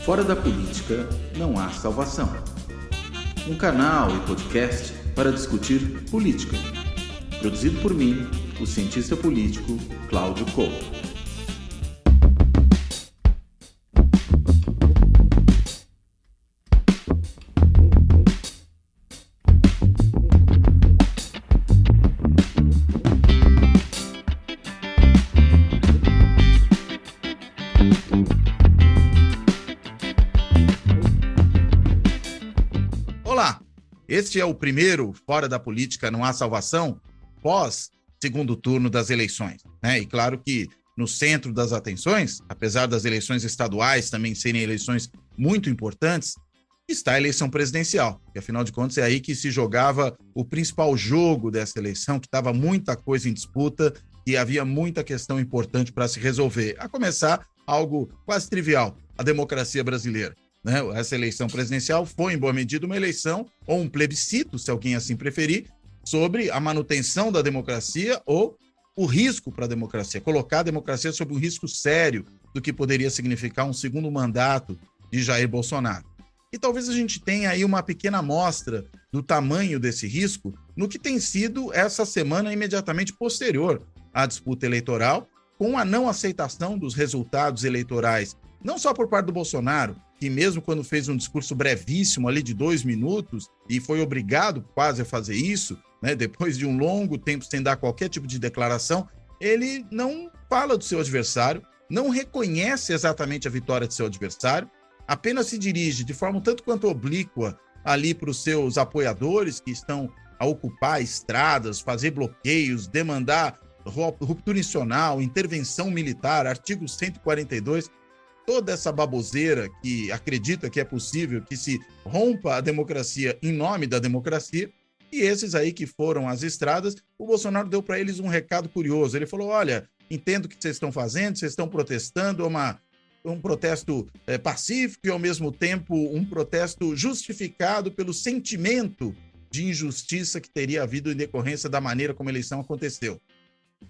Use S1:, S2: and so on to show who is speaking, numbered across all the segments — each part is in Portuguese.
S1: Fora da política não há salvação. Um canal e podcast para discutir política. Produzido por mim, o cientista político Cláudio Couto.
S2: Olá, este é o primeiro Fora da Política Não Há Salvação, pós segundo turno das eleições, né? E claro que no centro das atenções, apesar das eleições estaduais também serem eleições muito importantes, está a eleição presidencial, que afinal de contas é aí que se jogava o principal jogo dessa eleição, que estava muita coisa em disputa e havia muita questão importante para se resolver, a começar algo quase trivial, a democracia brasileira. Né? Essa eleição presidencial foi, em boa medida, uma eleição ou um plebiscito, se alguém assim preferir, sobre a manutenção da democracia ou o risco para a democracia, colocar a democracia sob um risco sério do que poderia significar um segundo mandato de Jair Bolsonaro. E talvez a gente tenha aí uma pequena amostra do tamanho desse risco no que tem sido essa semana imediatamente posterior à disputa eleitoral, com a não aceitação dos resultados eleitorais, não só por parte do Bolsonaro, que mesmo quando fez um discurso brevíssimo ali de 2 minutos e foi obrigado quase a fazer isso, né, depois de um longo tempo sem dar qualquer tipo de declaração, ele não fala do seu adversário, não reconhece exatamente a vitória de seu adversário, apenas se dirige de forma um tanto quanto oblíqua ali para os seus apoiadores que estão a ocupar estradas, fazer bloqueios, demandar ruptura institucional, intervenção militar, artigo 142, toda essa baboseira que acredita que é possível que se rompa a democracia em nome da democracia, e esses aí que foram às estradas, o Bolsonaro deu para eles um recado curioso. Ele falou, olha, entendo o que vocês estão fazendo, vocês estão protestando, um protesto pacífico e, ao mesmo tempo, um protesto justificado pelo sentimento de injustiça que teria havido em decorrência da maneira como a eleição aconteceu.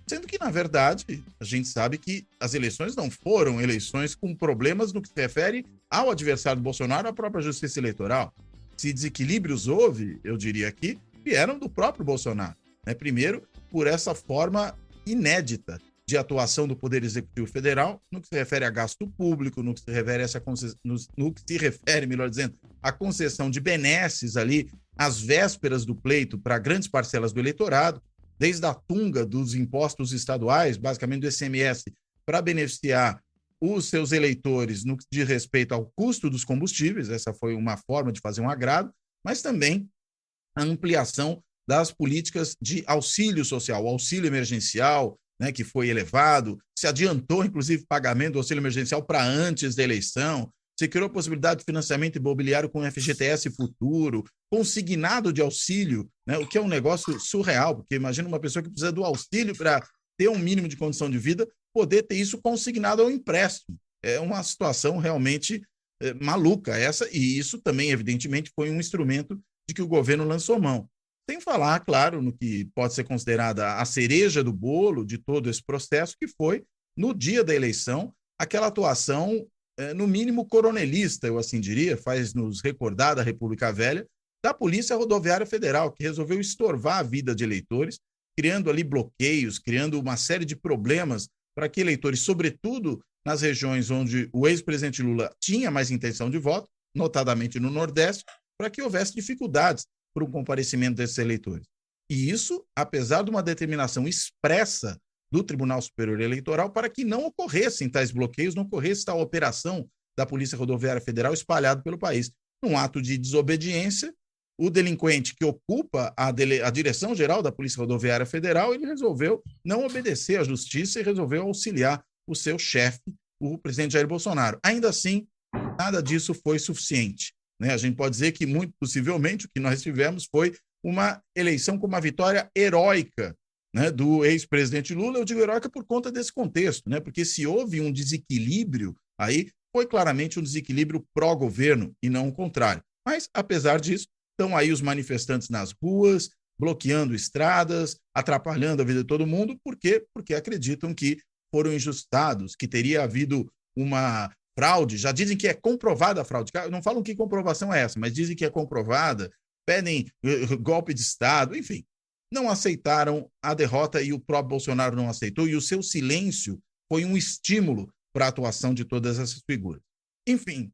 S2: Sendo que, na verdade, a gente sabe que as eleições não foram eleições com problemas no que se refere ao adversário do Bolsonaro, à própria justiça eleitoral. Se desequilíbrios houve, eu diria aqui, vieram do próprio Bolsonaro. Né? Primeiro, por essa forma inédita de atuação do Poder Executivo Federal, no que se refere a gasto público, no que se refere melhor dizendo, à concessão de benesses ali às vésperas do pleito para grandes parcelas do eleitorado, desde a tunga dos impostos estaduais, basicamente do ICMS, para beneficiar os seus eleitores no que diz respeito ao custo dos combustíveis, essa foi uma forma de fazer um agrado, mas também a ampliação das políticas de auxílio social, o auxílio emergencial, né, que foi elevado, se adiantou, inclusive, pagamento do auxílio emergencial para antes da eleição, se criou a possibilidade de financiamento imobiliário com FGTS futuro, consignado de auxílio, né, o que é um negócio surreal, porque imagina uma pessoa que precisa do auxílio para ter um mínimo de condição de vida, poder ter isso consignado ao empréstimo. É uma situação realmente maluca essa, e isso também, evidentemente, foi um instrumento de que o governo lançou mão. Sem falar, claro, no que pode ser considerada a cereja do bolo de todo esse processo, que foi, no dia da eleição, aquela atuação no mínimo coronelista, eu assim diria, faz nos recordar da República Velha, da Polícia Rodoviária Federal, que resolveu estorvar a vida de eleitores, criando ali bloqueios, criando uma série de problemas para que eleitores, sobretudo nas regiões onde o ex-presidente Lula tinha mais intenção de voto, notadamente no Nordeste, para que houvesse dificuldades para o comparecimento desses eleitores. E isso, apesar de uma determinação expressa do Tribunal Superior Eleitoral para que não ocorressem tais bloqueios, não ocorresse tal operação da Polícia Rodoviária Federal espalhada pelo país. Num ato de desobediência, o delinquente que ocupa a direção-geral da Polícia Rodoviária Federal, ele resolveu não obedecer à justiça e resolveu auxiliar o seu chefe, o presidente Jair Bolsonaro. Ainda assim, nada disso foi suficiente. Né? A gente pode dizer que, muito possivelmente, o que nós tivemos foi uma eleição com uma vitória heróica, né, do ex-presidente Lula. Eu digo heróica por conta desse contexto, né, porque se houve um desequilíbrio aí, foi claramente um desequilíbrio pró-governo e não o contrário. Mas, apesar disso, estão aí os manifestantes nas ruas, bloqueando estradas, atrapalhando a vida de todo mundo. Por quê? Porque acreditam que foram injustados, que teria havido uma fraude, já dizem que é comprovada a fraude. Não falam que comprovação é essa, mas dizem que é comprovada, pedem golpe de Estado, enfim. Não aceitaram a derrota e o próprio Bolsonaro não aceitou, e o seu silêncio foi um estímulo para a atuação de todas essas figuras. Enfim,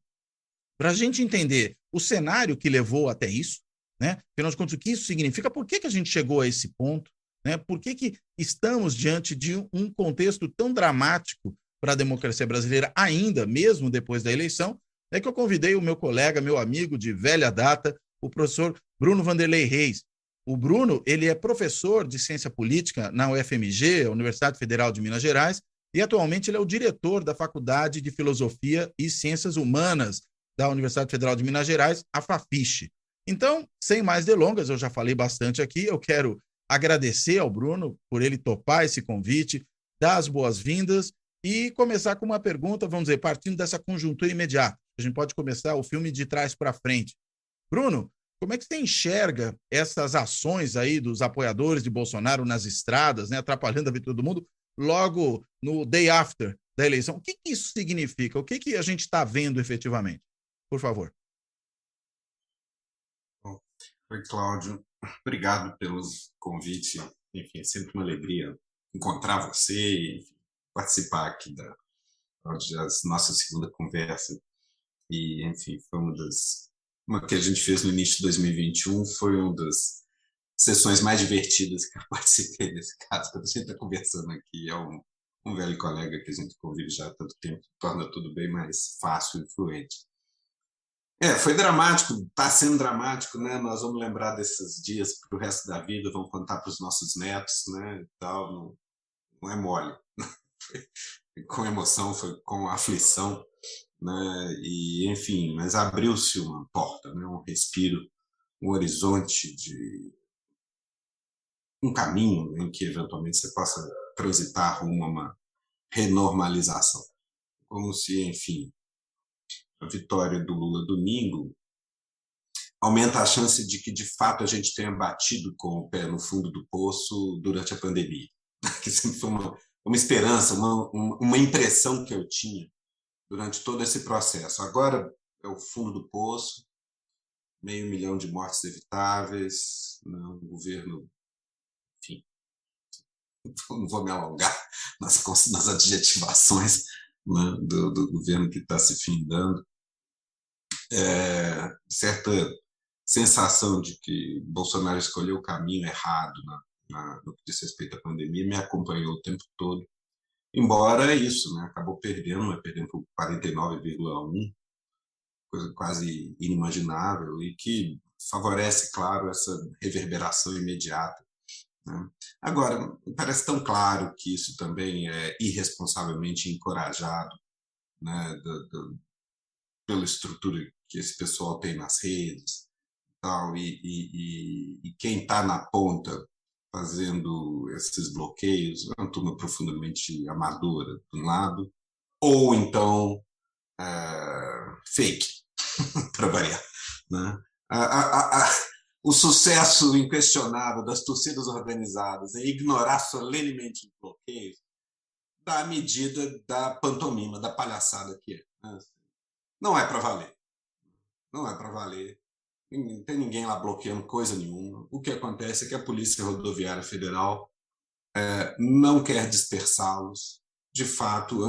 S2: para a gente entender o cenário que levou até isso, né? Afinal de contas, o que isso significa, por que a gente chegou a esse ponto, né? Por que estamos diante de um contexto tão dramático para a democracia brasileira ainda, mesmo depois da eleição, é que eu convidei o meu colega, meu amigo de velha data, o professor Bruno Vanderlei Reis. O Bruno, ele é professor de ciência política na UFMG, a Universidade Federal de Minas Gerais, e atualmente ele é o diretor da Faculdade de Filosofia e Ciências Humanas da Universidade Federal de Minas Gerais, a Fafiche. Então, sem mais delongas, eu já falei bastante aqui, eu quero agradecer ao Bruno por ele topar esse convite, dar as boas-vindas e começar com uma pergunta, vamos dizer, partindo dessa conjuntura imediata. A gente pode começar o filme de trás para frente. Bruno, como é que você enxerga essas ações aí dos apoiadores de Bolsonaro nas estradas, né, atrapalhando a vida de todo mundo, logo no day after da eleição? O que isso significa? O que a gente está vendo efetivamente? Por favor.
S3: Oi, Cláudio. Obrigado pelo convite. Enfim, é sempre uma alegria encontrar você e participar aqui da nossa segunda conversa. E, enfim, foi uma que a gente fez no início de 2021, foi uma das sessões mais divertidas que eu participei desse caso. Quando a gente está conversando aqui, é um velho colega que a gente convive já há tanto tempo, torna tudo bem mais fácil e fluente. Foi dramático, está sendo dramático, né? Nós vamos lembrar desses dias para o resto da vida, vamos contar para os nossos netos, né? E tal, não é mole. Foi com emoção, foi com aflição, né? E, enfim, mas abriu-se uma porta, né? Um respiro, um horizonte de um caminho em que eventualmente você possa transitar rumo a uma renormalização. Como se, enfim, a vitória do Lula domingo aumenta a chance de que, de fato, a gente tenha batido com o pé no fundo do poço durante a pandemia. Que sempre foi uma esperança, uma impressão que eu tinha durante todo esse processo. Agora é o fundo do poço, 500 mil de mortes evitáveis, um governo, enfim, não vou me alongar nas adjetivações, né, do governo que está se findando. Certa sensação de que Bolsonaro escolheu o caminho errado no que diz respeito à pandemia me acompanhou o tempo todo, embora isso, né, acabou perdendo por 49,1%, coisa quase inimaginável e que favorece, claro, essa reverberação imediata, né? Agora, parece tão claro que isso também é irresponsavelmente encorajado, né, pela estrutura que esse pessoal tem nas redes, tal, e quem está na ponta fazendo esses bloqueios é uma turma profundamente amadora, de um lado, ou então fake, para variar, né? O sucesso inquestionável das torcidas organizadas em ignorar solenemente os bloqueios dá a medida da pantomima, da palhaçada que é, né? Não é para valer. Não é para valer. Não tem ninguém lá bloqueando coisa nenhuma. O que acontece é que a Polícia Rodoviária Federal não quer dispersá-los. De fato,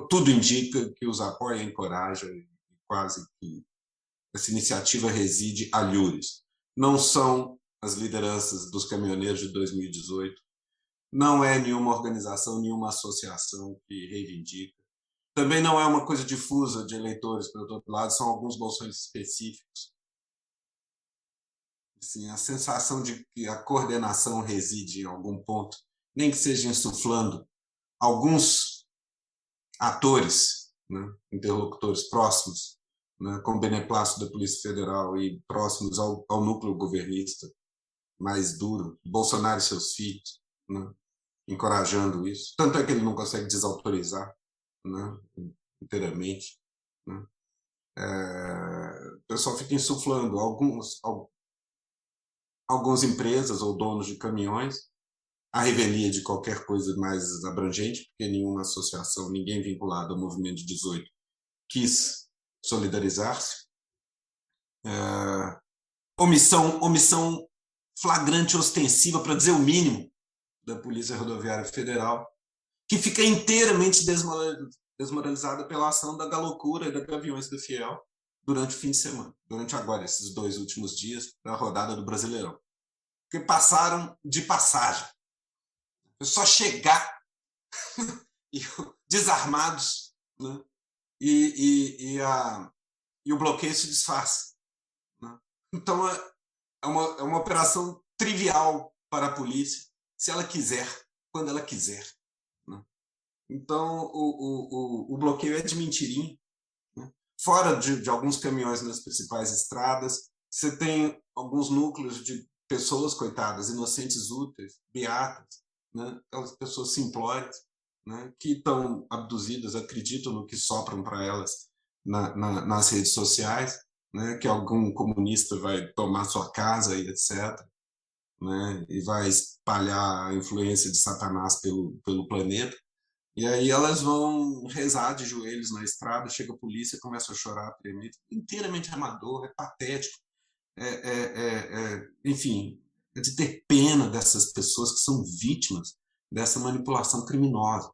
S3: tudo indica que os apoia e encoraja, e quase que essa iniciativa reside alhures. Não são as lideranças dos caminhoneiros de 2018, não é nenhuma organização, nenhuma associação que reivindica. Também não é uma coisa difusa de eleitores pelo outro lado, são alguns bolsões específicos. Assim, a sensação de que a coordenação reside em algum ponto, nem que seja insuflando alguns atores, né, interlocutores próximos, né, com beneplácito da Polícia Federal e próximos ao núcleo governista mais duro, Bolsonaro e seus filhos, né, encorajando isso. Tanto é que ele não consegue desautorizar, né, inteiramente, né. O pessoal fica insuflando algumas empresas ou donos de caminhões à revelia de qualquer coisa mais abrangente, porque nenhuma associação, ninguém vinculado ao movimento de 18 quis solidarizar-se. Omissão flagrante, ostensiva, para dizer o mínimo, da Polícia Rodoviária Federal, que fica inteiramente desmoralizada pela ação da Galocura e da Gaviões da Fiel durante o fim de semana, durante agora, esses 2 últimos dias da rodada do Brasileirão. Porque passaram de passagem. É só chegar desarmados, né? E o bloqueio se disfarça, né? Então, é uma operação trivial para a polícia, se ela quiser, quando ela quiser, né? Então, o bloqueio é de mentirinha, né? Fora de alguns caminhões nas principais estradas, você tem alguns núcleos de pessoas, coitadas, inocentes úteis, beatas, né? Aquelas pessoas simplórias, né? Que estão abduzidas, acreditam no que sopram para elas nas redes sociais, né? Que algum comunista vai tomar sua casa e etc., né? E vai espalhar a influência de Satanás pelo planeta. E aí elas vão rezar de joelhos na estrada, chega a polícia, começa a chorar, tremer, inteiramente amador, é patético. Enfim, é de ter pena dessas pessoas que são vítimas dessa manipulação criminosa,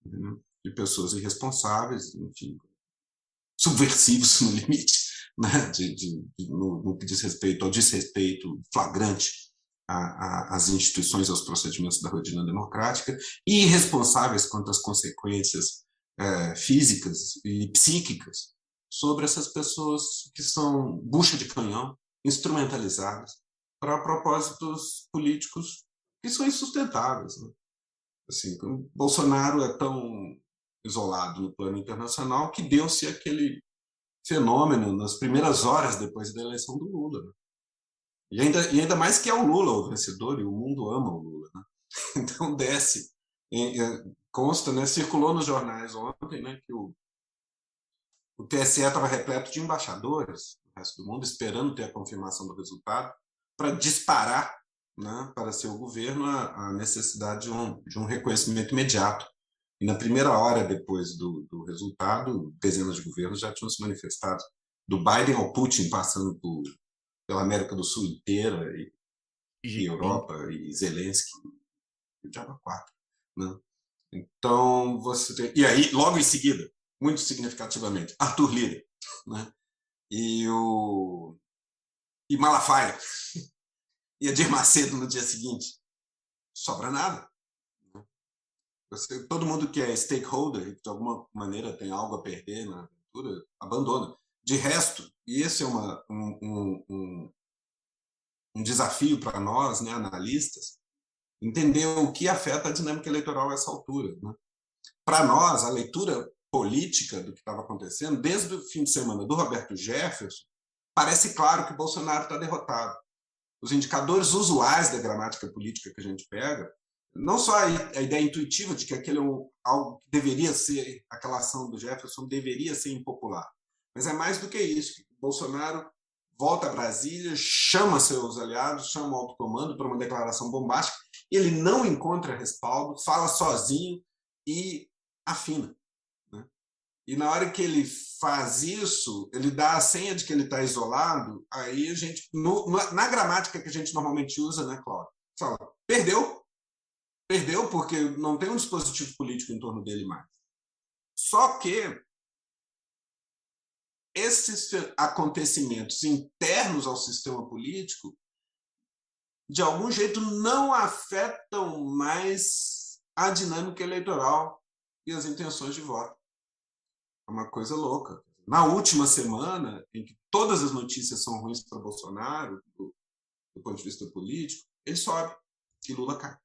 S3: né? De pessoas irresponsáveis, enfim, subversivos no limite, né? No que diz respeito ao desrespeito flagrante às instituições, aos procedimentos da rotina democrática, e irresponsáveis quanto às consequências físicas e psíquicas sobre essas pessoas que são bucha de canhão, instrumentalizadas para propósitos políticos que são insustentáveis, né? Assim, o Bolsonaro é tão isolado no plano internacional que deu-se aquele fenômeno nas primeiras horas depois da eleição do Lula, né? E ainda mais que é o Lula o vencedor, e o mundo ama o Lula, né? Então desce, consta, né, circulou nos jornais ontem, né, que o TSE estava repleto de embaixadores do resto do mundo, esperando ter a confirmação do resultado, para disparar, né, para seu governo a necessidade de um reconhecimento imediato. E na primeira hora depois do resultado, dezenas de governos já tinham se manifestado, do Biden ao Putin, passando pela América do Sul inteira, e Europa, e Zelensky, e o Diabo 4, né? Então, você tem... E aí, logo em seguida, muito significativamente, Arthur Lira, né? E Malafaia, e Edir Macedo no dia seguinte. Sobra nada. Todo mundo que é stakeholder, que de alguma maneira tem algo a perder na aventura, abandona. De resto, e esse é um desafio para nós, né, analistas, entender o que afeta a dinâmica eleitoral a essa altura, né? Para nós, a leitura política do que estava acontecendo, desde o fim de semana do Roberto Jefferson, parece claro que Bolsonaro está derrotado. Os indicadores usuais da gramática política que a gente pega, não só a ideia intuitiva de que algo que deveria ser, aquela ação do Jefferson deveria ser impopular, mas é mais do que isso, que Bolsonaro volta a Brasília, chama seus aliados, chama o alto comando para uma declaração bombástica, ele não encontra respaldo, fala sozinho e afina, né? E na hora que ele faz isso, ele dá a senha de que ele está isolado, aí a gente, na gramática que a gente normalmente usa, né, Cláudio? Fala, perdeu porque não tem um dispositivo político em torno dele mais. Só que esses acontecimentos internos ao sistema político, de algum jeito, não afetam mais a dinâmica eleitoral e as intenções de voto. É uma coisa louca. Na última semana, em que todas as notícias são ruins para Bolsonaro, do ponto de vista político, ele sobe e Lula cai.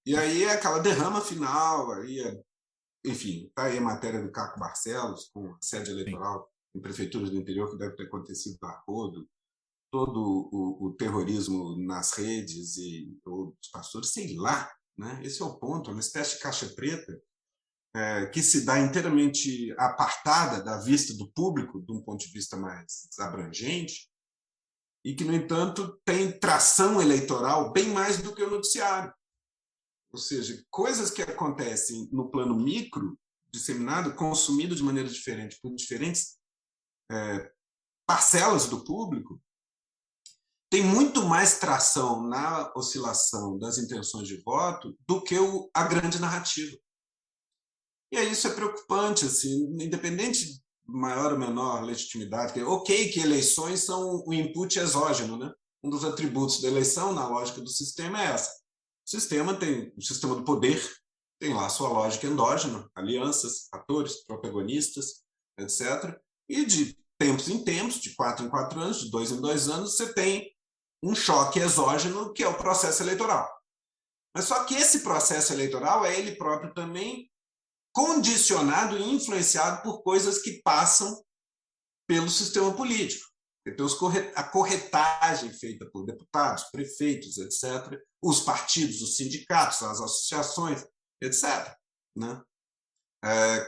S3: E aí é aquela derrama final, enfim, está aí a matéria do Caco Barcelos, com a sede eleitoral em prefeituras do interior, que deve ter acontecido a rodo, todo o terrorismo nas redes e os pastores, sei lá, né? Esse é o ponto, uma espécie de caixa preta que se dá inteiramente apartada da vista do público, de um ponto de vista mais abrangente, e que, no entanto, tem tração eleitoral bem mais do que o noticiário. Ou seja, coisas que acontecem no plano micro disseminado, consumido de maneira diferente por diferentes parcelas do público, tem muito mais tração na oscilação das intenções de voto do que a grande narrativa. E aí isso é preocupante, assim, independente de maior ou menor legitimidade. Ok que eleições são um input exógeno, né? Um dos atributos da eleição, na lógica do sistema, é essa. O sistema do poder tem lá a sua lógica endógena, alianças, atores, protagonistas, etc. E de tempos em tempos, de 4 em 4 anos, de 2 em 2 anos, você tem um choque exógeno, que é o processo eleitoral. Mas só que esse processo eleitoral é ele próprio também condicionado e influenciado por coisas que passam pelo sistema político. Tem a corretagem feita por deputados, prefeitos, etc., os partidos, os sindicatos, as associações, etc., né?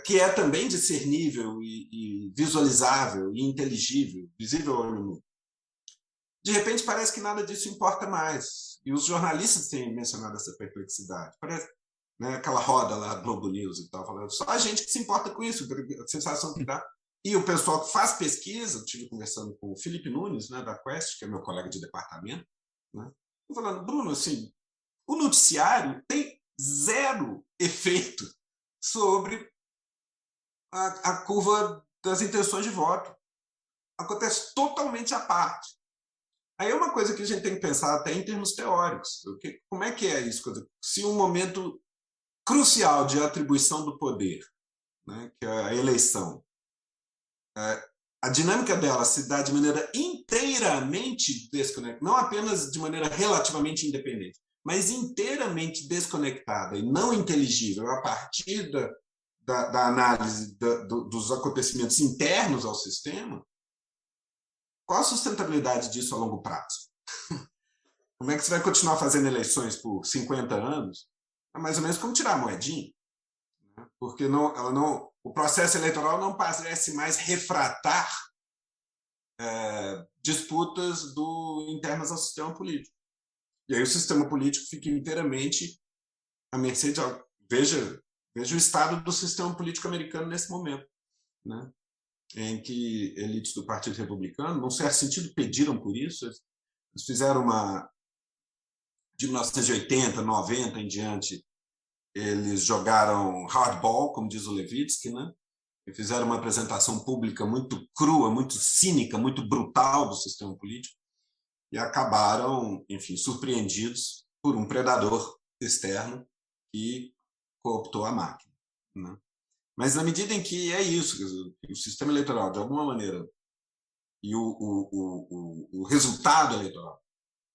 S3: Que é também discernível e visualizável e inteligível, visível ao olho nu. De repente, parece que nada disso importa mais. E os jornalistas têm mencionado essa perplexidade. Parece, né, aquela roda lá, Globo News e tal, falando só a gente que se importa com isso, a sensação que dá. E o pessoal que faz pesquisa, eu estive conversando com o Felipe Nunes, né, da Quest, que é meu colega de departamento, né, falando, Bruno, assim, o noticiário tem zero efeito sobre a curva das intenções de voto. Acontece totalmente à parte. Aí é uma coisa que a gente tem que pensar até em termos teóricos. Como é que é isso? Se um momento crucial de atribuição do poder, né, que é a eleição, a dinâmica dela se dá de maneira inteiramente desconectada, não apenas de maneira relativamente independente, mas inteiramente desconectada e não inteligível a partir da análise dos acontecimentos internos ao sistema, qual a sustentabilidade disso a longo prazo? Como é que você vai continuar fazendo eleições por 50 anos? É mais ou menos como tirar a moedinha. Né? Porque o processo eleitoral não parece mais refratar disputas internas ao sistema político. E aí o sistema político fica inteiramente à mercê de... Veja o estado do sistema político americano nesse momento, né? Em que elites do Partido Republicano, num certo sentido, pediram por isso. Eles fizeram de 1980, 90 em diante, eles jogaram hardball, como diz o Levitsky, né? E fizeram uma apresentação pública muito crua, muito cínica, muito brutal do sistema político e acabaram, enfim, surpreendidos por um predador externo que cooptou a máquina, né? Mas na medida em que é isso, o sistema eleitoral, de alguma maneira, e o resultado eleitoral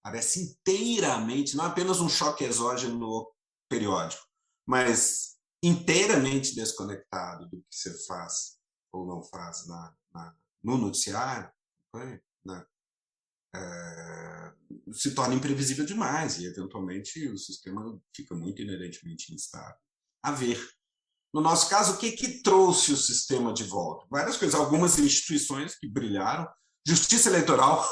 S3: parece inteiramente, não apenas um choque exógeno periódico, mas inteiramente desconectado do que você faz ou não faz no noticiário, né? Se torna imprevisível demais e, eventualmente, o sistema fica muito inerentemente instável. A ver. No nosso caso, o que trouxe o sistema de volta? Várias coisas, algumas instituições que brilharam. Justiça eleitoral,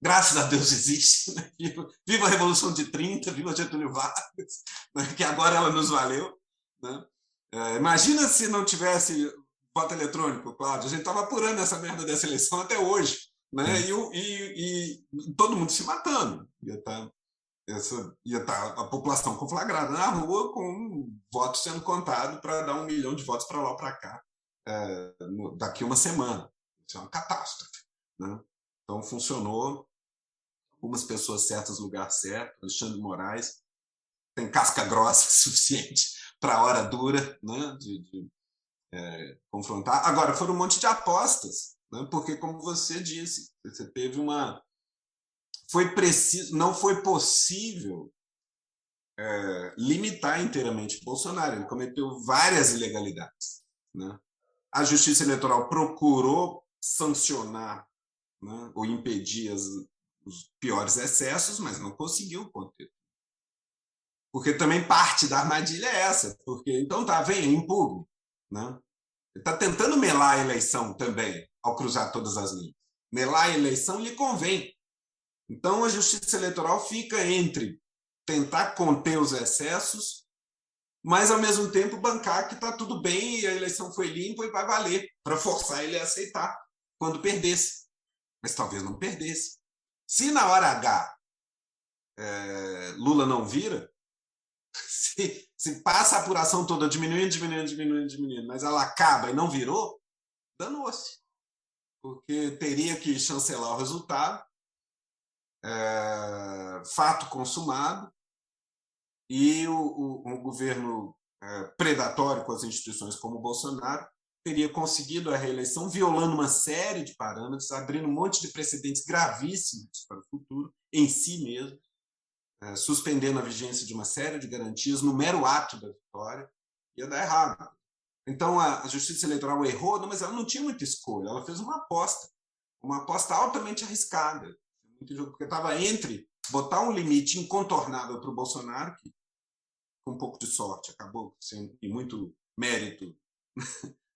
S3: graças a Deus, existe. Né? Viva a Revolução de 30, viva Getúlio Vargas, né? Que agora ela nos valeu. Né? Imagina se não tivesse voto eletrônico, Cláudio. A gente estava apurando essa merda dessa eleição até hoje. Né? E todo mundo se matando. Ia estar a população conflagrada na rua com votos sendo contados para dar 1 milhão de votos para lá ou para cá daqui uma semana. Isso é uma catástrofe. Né? Então funcionou, algumas pessoas certas no lugar certo. Alexandre de Moraes tem casca grossa suficiente para a hora dura, né, de confrontar. Agora, foram um monte de apostas, né, porque, como você disse, você teve não foi possível limitar inteiramente Bolsonaro. Ele cometeu várias ilegalidades. Né? A Justiça Eleitoral procurou sancionar, né, ou impedir os piores excessos, mas não conseguiu conter. Porque também parte da armadilha é essa. Porque, então vem, impugna. Né? Ele está tentando melar a eleição também, ao cruzar todas as linhas. Melar a eleição lhe convém. Então, a Justiça Eleitoral fica entre tentar conter os excessos mas ao mesmo tempo bancar que está tudo bem e a eleição foi limpa e vai valer, para forçar ele a aceitar quando perdesse. Mas talvez não perdesse. Se na hora H Lula não vira, se passa a apuração toda diminuindo, mas ela acaba e não virou, danou-se. Porque teria que chancelar o resultado, fato consumado, e um governo predatório com as instituições como o Bolsonaro teria conseguido a reeleição violando uma série de parâmetros, abrindo um monte de precedentes gravíssimos para o futuro, em si mesmo, suspendendo a vigência de uma série de garantias no mero ato da vitória, ia dar errado. Então, a Justiça Eleitoral errou, mas ela não tinha muita escolha, ela fez uma aposta altamente arriscada, porque estava entre botar um limite incontornável para o Bolsonaro, que, com um pouco de sorte, acabou sendo e muito mérito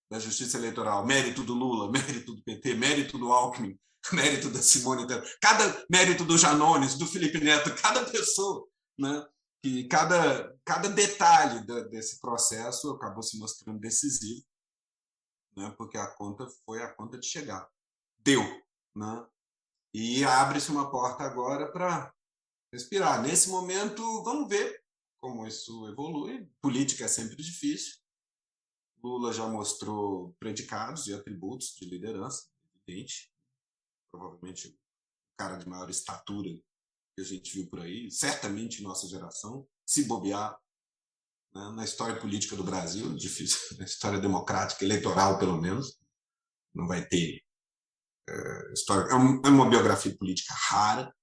S3: da Justiça Eleitoral, mérito do Lula, mérito do PT, mérito do Alckmin, mérito da Simone Tebet, cada mérito do Janones, do Felipe Neto, cada pessoa, né? Que cada detalhe desse processo acabou se mostrando decisivo, né? Porque a conta foi a conta de chegar. Deu, né? E abre-se uma porta agora para respirar. Nesse momento, vamos ver como isso evolui. Política é sempre difícil. Lula já mostrou predicados e atributos de liderança, evidente. Provavelmente o cara de maior estatura que a gente viu por aí, certamente nossa geração, se bobear, né, na história política do Brasil, difícil, na história democrática, eleitoral pelo menos, não vai ter história. É uma biografia política rara,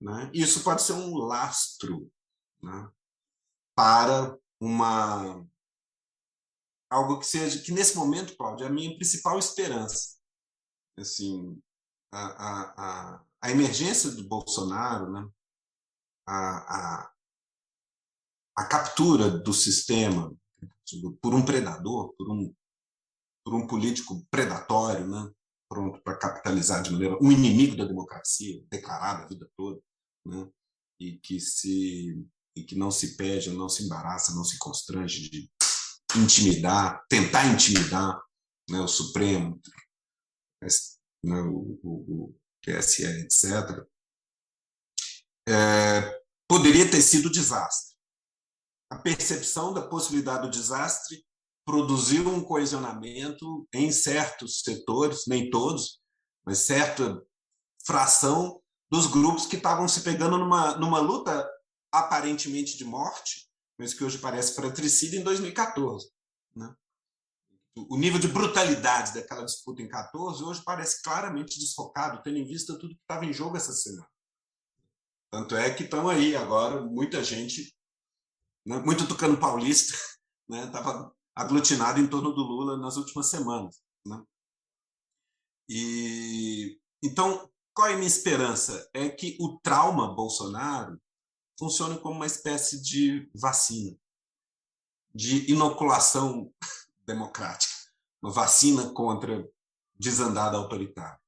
S3: né? E isso pode ser um lastro, né, para algo que nesse momento, Cláudio, é a minha principal esperança. Assim, a emergência do Bolsonaro, né, a captura do sistema por um predador, por um político predatório, né, pronto para capitalizar de maneira um inimigo da democracia, declarado a vida toda, né, e que não se pede, não se embaraça, não se constrange de tentar intimidar, né, o Supremo, né, o TSE, etc., poderia ter sido desastre. A percepção da possibilidade do desastre produziu um coesionamento em certos setores, nem todos, mas certa fração dos grupos que estavam se pegando numa luta aparentemente de morte, mas que hoje parece fratricida em 2014. Né? O nível de brutalidade daquela disputa em 2014 hoje parece claramente desfocado, tendo em vista tudo que estava em jogo essa semana. Tanto é que estão aí agora muita gente, né, muito tucano paulista, estava, né, aglutinado em torno do Lula nas últimas semanas. Né? Então, qual é a minha esperança? É que o trauma Bolsonaro funcione como uma espécie de vacina, de inoculação democrática, uma vacina contra desandada autoritária.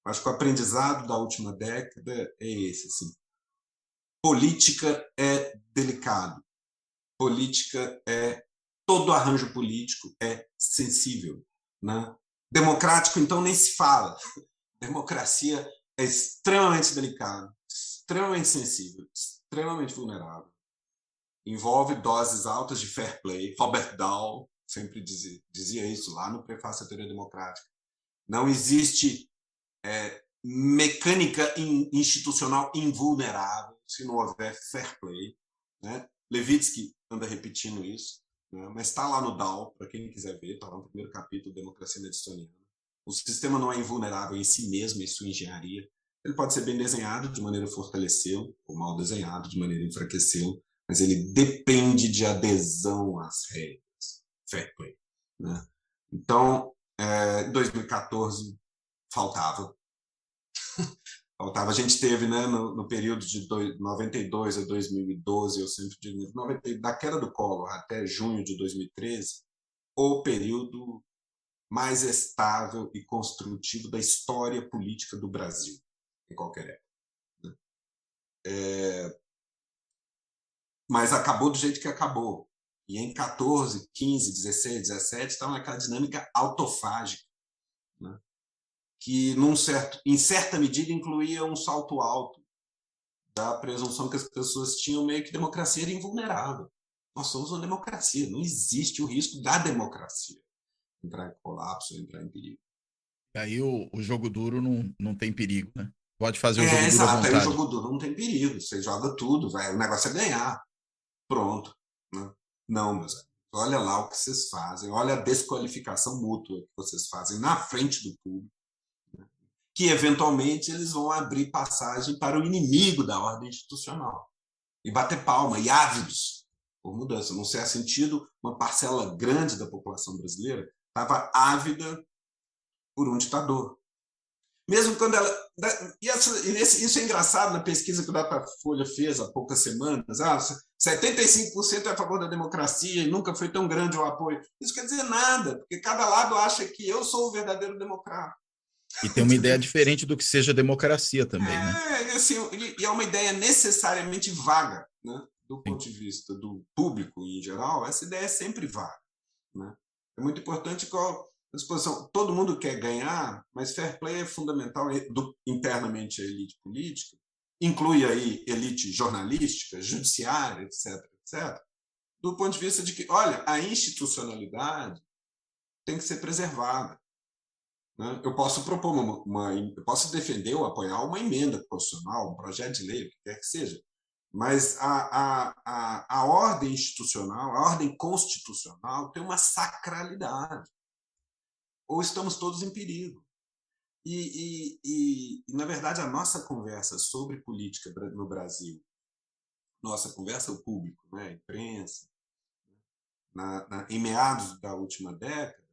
S3: Acho que o aprendizado da última década é esse. Assim. Política é delicado. Política todo arranjo político é sensível. Né? Democrático, então, nem se fala. Democracia é extremamente delicado, extremamente sensível, extremamente vulnerável. Envolve doses altas de fair play. Robert Dahl sempre dizia isso lá no Prefácio à Teoria Democrática. Não existe mecânica institucional invulnerável se não houver fair play. Né? Levitsky anda repetindo isso, né? Mas está lá no Dahl, para quem quiser ver, está lá no primeiro capítulo, Democracia Mediterrânea. O sistema não é invulnerável em si mesmo, em sua engenharia. Ele pode ser bem desenhado, de maneira a fortalecê-lo, ou mal desenhado, de maneira a enfraquecê-lo, mas ele depende de adesão às regras. Fair play. Né? Então, em 2014, faltava. A gente teve, né, no período de 92 a 2012, eu sempre digo, da queda do Collor até junho de 2013, o período mais estável e construtivo da história política do Brasil, em qualquer época. Né? Mas acabou do jeito que acabou. E em 14, 15, 16, 17, estava naquela dinâmica autofágica, né? Que, em certa medida, incluía um salto alto da presunção que as pessoas tinham meio que democracia era invulnerável. Nós somos uma democracia, não existe o risco da democracia entrar em colapso, entrar em perigo.
S2: Aí o jogo duro não tem perigo, né? Pode fazer o jogo duro à
S3: Exato, aí o
S2: vontade.
S3: jogo duro não tem perigo, você joga tudo, o negócio é ganhar. Pronto. Né? Não, meus amigos, olha lá o que vocês fazem, olha a desqualificação mútua que vocês fazem na frente do público, né? Que eventualmente eles vão abrir passagem para o inimigo da ordem institucional e bater palma, e ávidos por mudança. Num certo sentido, uma parcela grande da população brasileira estava ávida por um ditador. Mesmo quando ela... Isso é engraçado na pesquisa que o Datafolha fez há poucas semanas. 75% é a favor da democracia e nunca foi tão grande o apoio. Isso quer dizer nada, porque cada lado acha que eu sou o verdadeiro democrata.
S2: E tem uma ideia diferente do que seja democracia também, né?
S3: Assim, e é uma ideia necessariamente vaga, né? Do ponto de vista do público em geral, essa ideia é sempre vaga, né? É muito importante qual a disposição. Todo mundo quer ganhar, mas fair play é fundamental internamente a elite política, inclui aí elite jornalística, judiciária, etc., etc., do ponto de vista de que, olha, a institucionalidade tem que ser preservada. Né? Eu posso propor eu posso defender ou apoiar uma emenda constitucional, um projeto de lei, o que quer que seja, mas a ordem institucional, a ordem constitucional tem uma sacralidade. Ou estamos todos em perigo. Na verdade, a nossa conversa sobre política no Brasil, nossa conversa ao público, né, a imprensa, em meados da última década,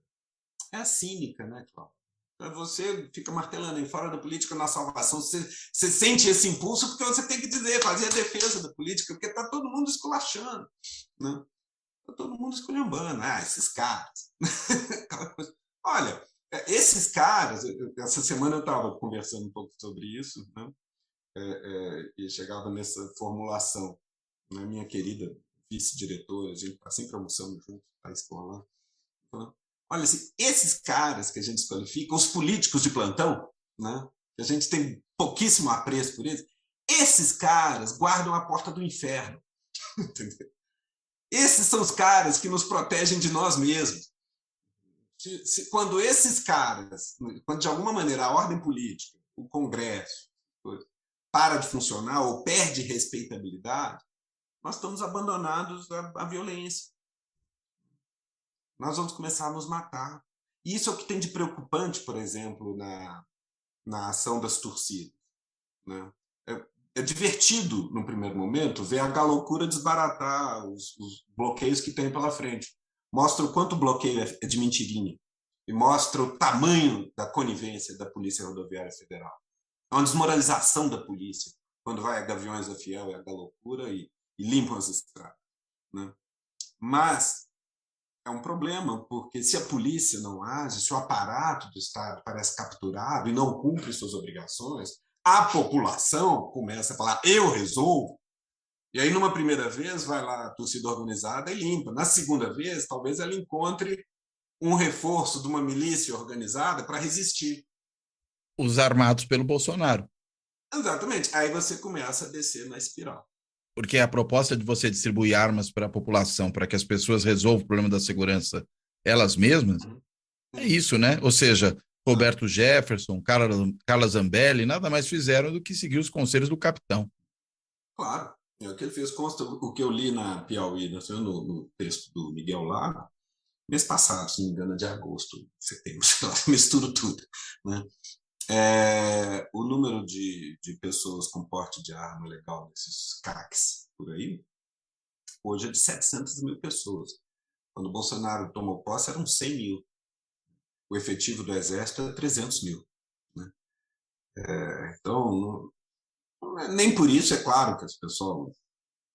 S3: é cínica, né, Cláudio? Você fica martelando aí, fora da política na salvação, você sente esse impulso porque você tem que dizer, fazer a defesa da política, porque está todo mundo esculachando, né? Está todo mundo esculhambando. Esses caras. Olha, esses caras, essa semana eu estava conversando um pouco sobre isso, né? E chegava nessa formulação, né? Minha querida vice-diretora, a gente está sempre almoçando junto, está escola lá. Olha, assim, esses caras que a gente desqualifica, os políticos de plantão, né, que a gente tem pouquíssimo apreço por eles, esses caras guardam a porta do inferno. Entendeu? Esses são os caras que nos protegem de nós mesmos. Quando esses caras, quando de alguma maneira a ordem política, o Congresso, para de funcionar ou perde respeitabilidade, nós estamos abandonados à violência. Nós vamos começar a nos matar. E isso é o que tem de preocupante, por exemplo, na ação das torcidas, né? É divertido, no primeiro momento, ver a galocura desbaratar os bloqueios que tem pela frente. Mostra o quanto o bloqueio é de mentirinha. E mostra o tamanho da conivência da Polícia Rodoviária Federal. É uma desmoralização da polícia, quando vai a Gaviões da Fiel e a galocura e limpam as estradas, né? Mas é um problema, porque se a polícia não age, se o aparato do Estado parece capturado e não cumpre suas obrigações, a população começa a falar, eu resolvo. E aí, numa primeira vez, vai lá a torcida organizada e limpa. Na segunda vez, talvez ela encontre um reforço de uma milícia organizada para resistir.
S2: Os armados pelo Bolsonaro.
S3: Exatamente. Aí você começa a descer na espiral.
S2: Porque a proposta de você distribuir armas para a população, para que as pessoas resolvam o problema da segurança elas mesmas, é isso, né? Ou seja, Roberto Jefferson, Carla Zambelli, nada mais fizeram do que seguir os conselhos do capitão.
S3: Claro. É o que ele fez, consta o que eu li na Piauí, no texto do Miguel Lago, mês passado, se não me engano, de agosto, setembro, misturo tudo, né? O número de pessoas com porte de arma legal nesses CACs por aí, hoje é de 700 mil pessoas. Quando o Bolsonaro tomou posse, eram 100 mil. O efetivo do Exército é 300 mil. Né? Então, nem por isso, é claro que as pessoas,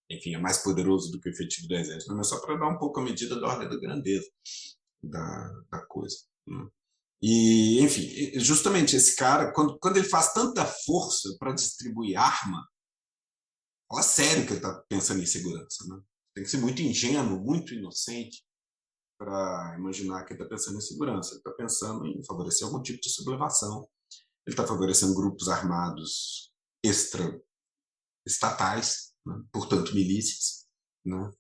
S3: enfim, é mais poderoso do que o efetivo do Exército, mas só para dar um pouco a medida da ordem da grandeza da coisa. Né? E, enfim, justamente esse cara, quando ele faz tanta força para distribuir arma, fala sério que ele está pensando em segurança. Né? tem que ser muito ingênuo, muito inocente para imaginar que ele está pensando em segurança. Ele está pensando em favorecer algum tipo de sublevação. Ele está favorecendo grupos armados extra-estatais, né? Portanto, milícias. Né?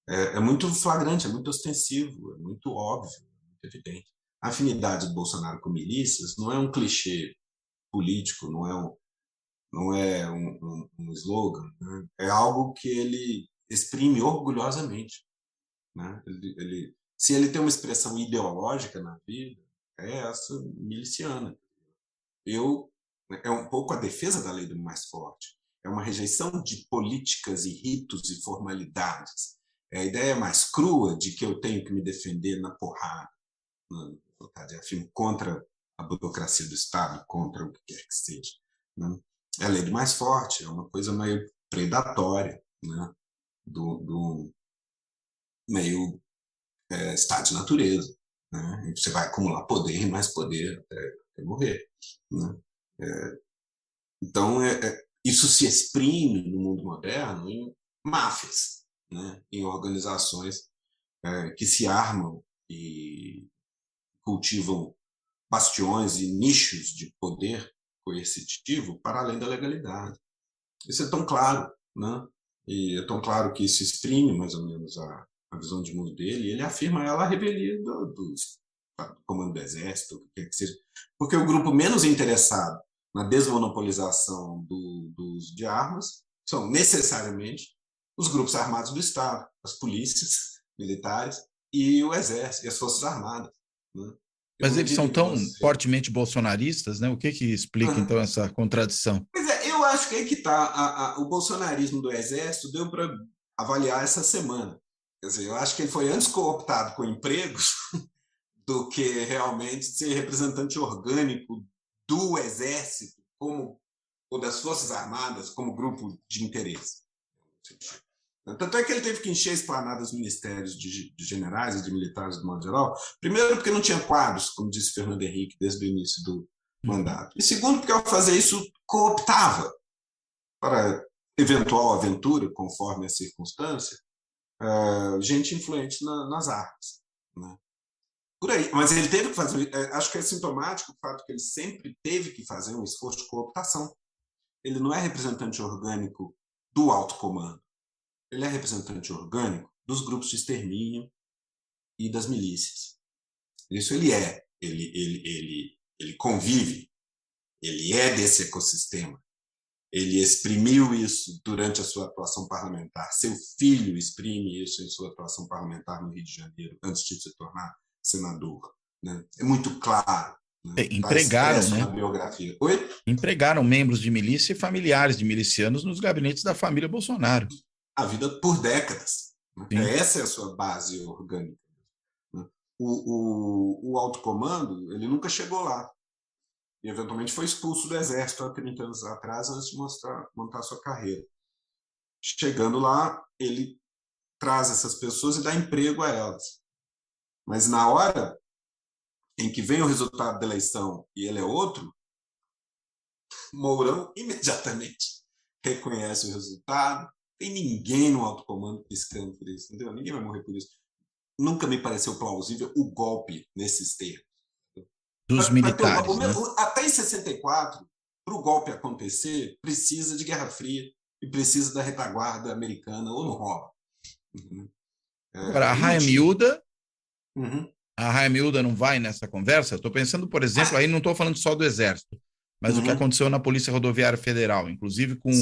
S3: É muito flagrante, é muito ostensivo, é muito óbvio, é muito evidente. A afinidade do Bolsonaro com milícias não é um clichê político, não é um slogan, né? É algo que ele exprime orgulhosamente. Né? Se ele tem uma expressão ideológica na vida, é essa miliciana. É um pouco a defesa da lei do mais forte. É uma rejeição de políticas e ritos e formalidades. É a ideia mais crua de que eu tenho que me defender na porrada, afirmo, contra a burocracia do Estado, contra o que quer que seja. Né? É a lei do mais forte, é uma coisa meio predatória, né? do meio estado de natureza. Né? Você vai acumular poder e mais poder até morrer. Né? Então, isso se exprime no mundo moderno em máfias, né? Em organizações que se armam e cultivam bastiões e nichos de poder coercitivo para além da legalidade. Isso é tão claro, né? E é tão claro que isso exprime mais ou menos a visão de mundo dele, e ele afirma ela a revelia do comando do exército, o que quer que seja, porque o grupo menos interessado na desmonopolização do uso de armas são necessariamente os grupos armados do Estado, as polícias militares e o exército e as forças armadas. Né?
S2: Mas eles são tão fortemente bolsonaristas, né? O que explica, então, essa contradição?
S3: Pois é, eu acho que aí que está. O bolsonarismo do exército deu para avaliar essa semana. Quer dizer, eu acho que ele foi antes cooptado com empregos do que realmente ser representante orgânico do Exército ou das Forças Armadas como grupo de interesse. Tanto é que ele teve que encher a esplanada dos ministérios de generais e de militares, do modo geral. Primeiro, porque não tinha quadros, como disse Fernando Henrique desde o início do mandato. E segundo, porque ao fazer isso, cooptava para eventual aventura, conforme a circunstância, gente influente nas armas. Né? Por aí. Mas ele teve que fazer, acho que é sintomático o fato que ele sempre teve que fazer um esforço de cooptação. Ele não é representante orgânico do alto comando. Ele é representante orgânico dos grupos de extermínio e das milícias. Isso ele é. Ele convive. Ele é desse ecossistema. Ele exprimiu isso durante a sua atuação parlamentar. Seu filho exprime isso em sua atuação parlamentar no Rio de Janeiro, antes de se tornar senador. Né? É muito claro. Né?
S2: Empregaram, né?
S3: Na biografia. Oi?
S2: Empregaram membros de milícia e familiares de milicianos nos gabinetes da família Bolsonaro.
S3: A vida por décadas. Né? Essa é a sua base orgânica. Né? O alto comando, ele nunca chegou lá. E, eventualmente, foi expulso do Exército há 30 anos atrás, antes de montar sua carreira. Chegando lá, ele traz essas pessoas e dá emprego a elas. Mas, na hora em que vem o resultado da eleição e ele é outro, Mourão imediatamente reconhece o resultado. Tem ninguém no alto comando piscando por isso. Entendeu? Ninguém vai morrer por isso. Nunca me pareceu plausível o golpe nesses termos.
S2: Dos militares, né?
S3: Até em 64, para o golpe acontecer, precisa de Guerra Fria e precisa da retaguarda americana ou não rola.
S2: Agora, a raia miúda, a raia miúda não vai nessa conversa? Estou pensando, por exemplo, aí não estou falando só do Exército, mas o que aconteceu na Polícia Rodoviária Federal, inclusive com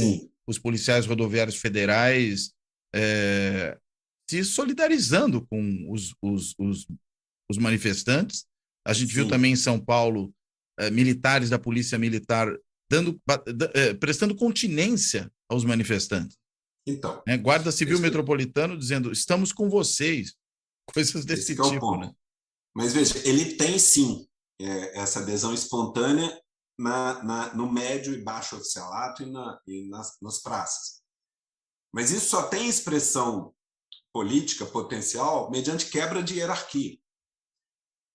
S2: os policiais rodoviários federais se solidarizando com os manifestantes. A gente viu também em São Paulo militares da Polícia Militar prestando continência aos manifestantes.
S3: Então,
S2: Guarda Civil Metropolitano dizendo, estamos com vocês. Coisas desse tipo. Né?
S3: Mas veja, ele tem sim essa adesão espontânea no médio e baixo oficialato e nas praças. Mas isso só tem expressão política potencial mediante quebra de hierarquia.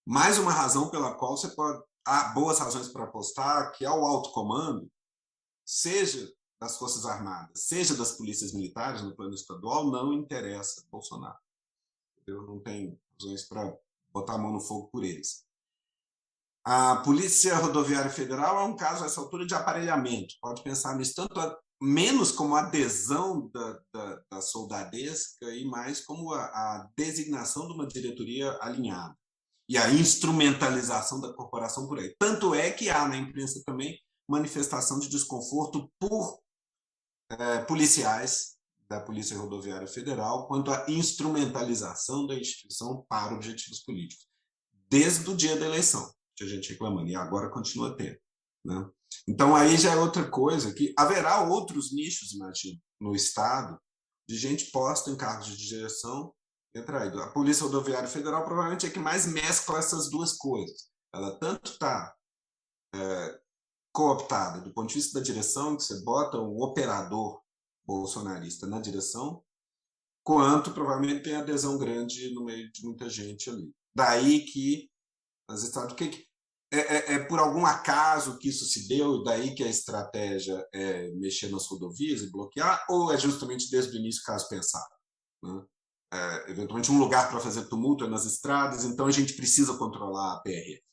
S3: Mais uma razão pela qual há boas razões para apostar que ao alto comando seja das Forças Armadas, seja das polícias militares no plano estadual, não interessa Bolsonaro. Eu não tenho razões para botar a mão no fogo por eles. A Polícia Rodoviária Federal é um caso, a essa altura, de aparelhamento. Pode pensar nisso tanto menos como adesão da soldadesca e mais como a designação de uma diretoria alinhada e a instrumentalização da corporação por aí. Tanto é que há na imprensa também manifestação de desconforto por policiais da Polícia Rodoviária Federal quanto à instrumentalização da instituição para objetivos políticos, desde o dia da eleição, que a gente reclamando, e agora continua tendo, né? Então, aí já é outra coisa, que haverá outros nichos, imagino, no Estado, de gente posta em cargos de direção. A Polícia Rodoviária Federal provavelmente é que mais mescla essas duas coisas. Ela tanto está cooptada do ponto de vista da direção, que você bota um operador bolsonarista na direção, quanto provavelmente tem adesão grande no meio de muita gente ali. Daí que, às vezes, sabe, é por algum acaso que isso se deu, e daí que a estratégia é mexer nas rodovias e bloquear, ou é justamente desde o início caso pensado, né? Eventualmente um lugar para fazer tumulto é nas estradas, então a gente precisa controlar a PRF.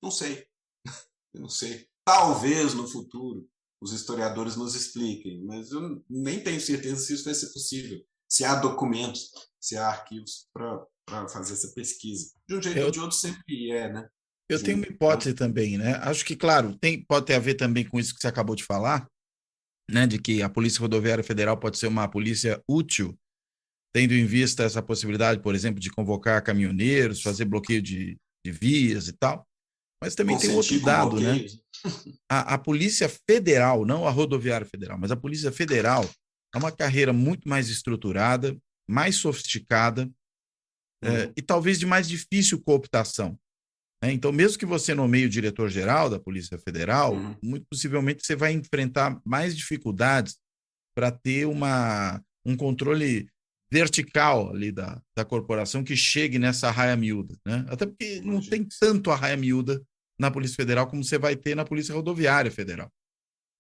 S3: Não sei. Eu não sei. Talvez no futuro os historiadores nos expliquem, mas eu nem tenho certeza se isso vai ser possível, se há documentos, se há arquivos para fazer essa pesquisa. De um jeito ou de outro sempre né?
S2: Eu tenho uma hipótese também, né? Acho que, claro, pode ter a ver também com isso que você acabou de falar, né? De que a Polícia Rodoviária Federal pode ser uma polícia útil, tendo em vista essa possibilidade, por exemplo, de convocar caminhoneiros, fazer bloqueio de vias e tal. Mas também tem outro dado, né? A Polícia Federal, não a Rodoviária Federal, mas a Polícia Federal é uma carreira muito mais estruturada, mais sofisticada e talvez de mais difícil cooptação. Então, mesmo que você nomeie o diretor-geral da Polícia Federal, muito possivelmente você vai enfrentar mais dificuldades para ter um controle vertical ali da corporação que chegue nessa arraia miúda, né? Até porque não tem tanto arraia miúda na Polícia Federal como você vai ter na Polícia Rodoviária Federal.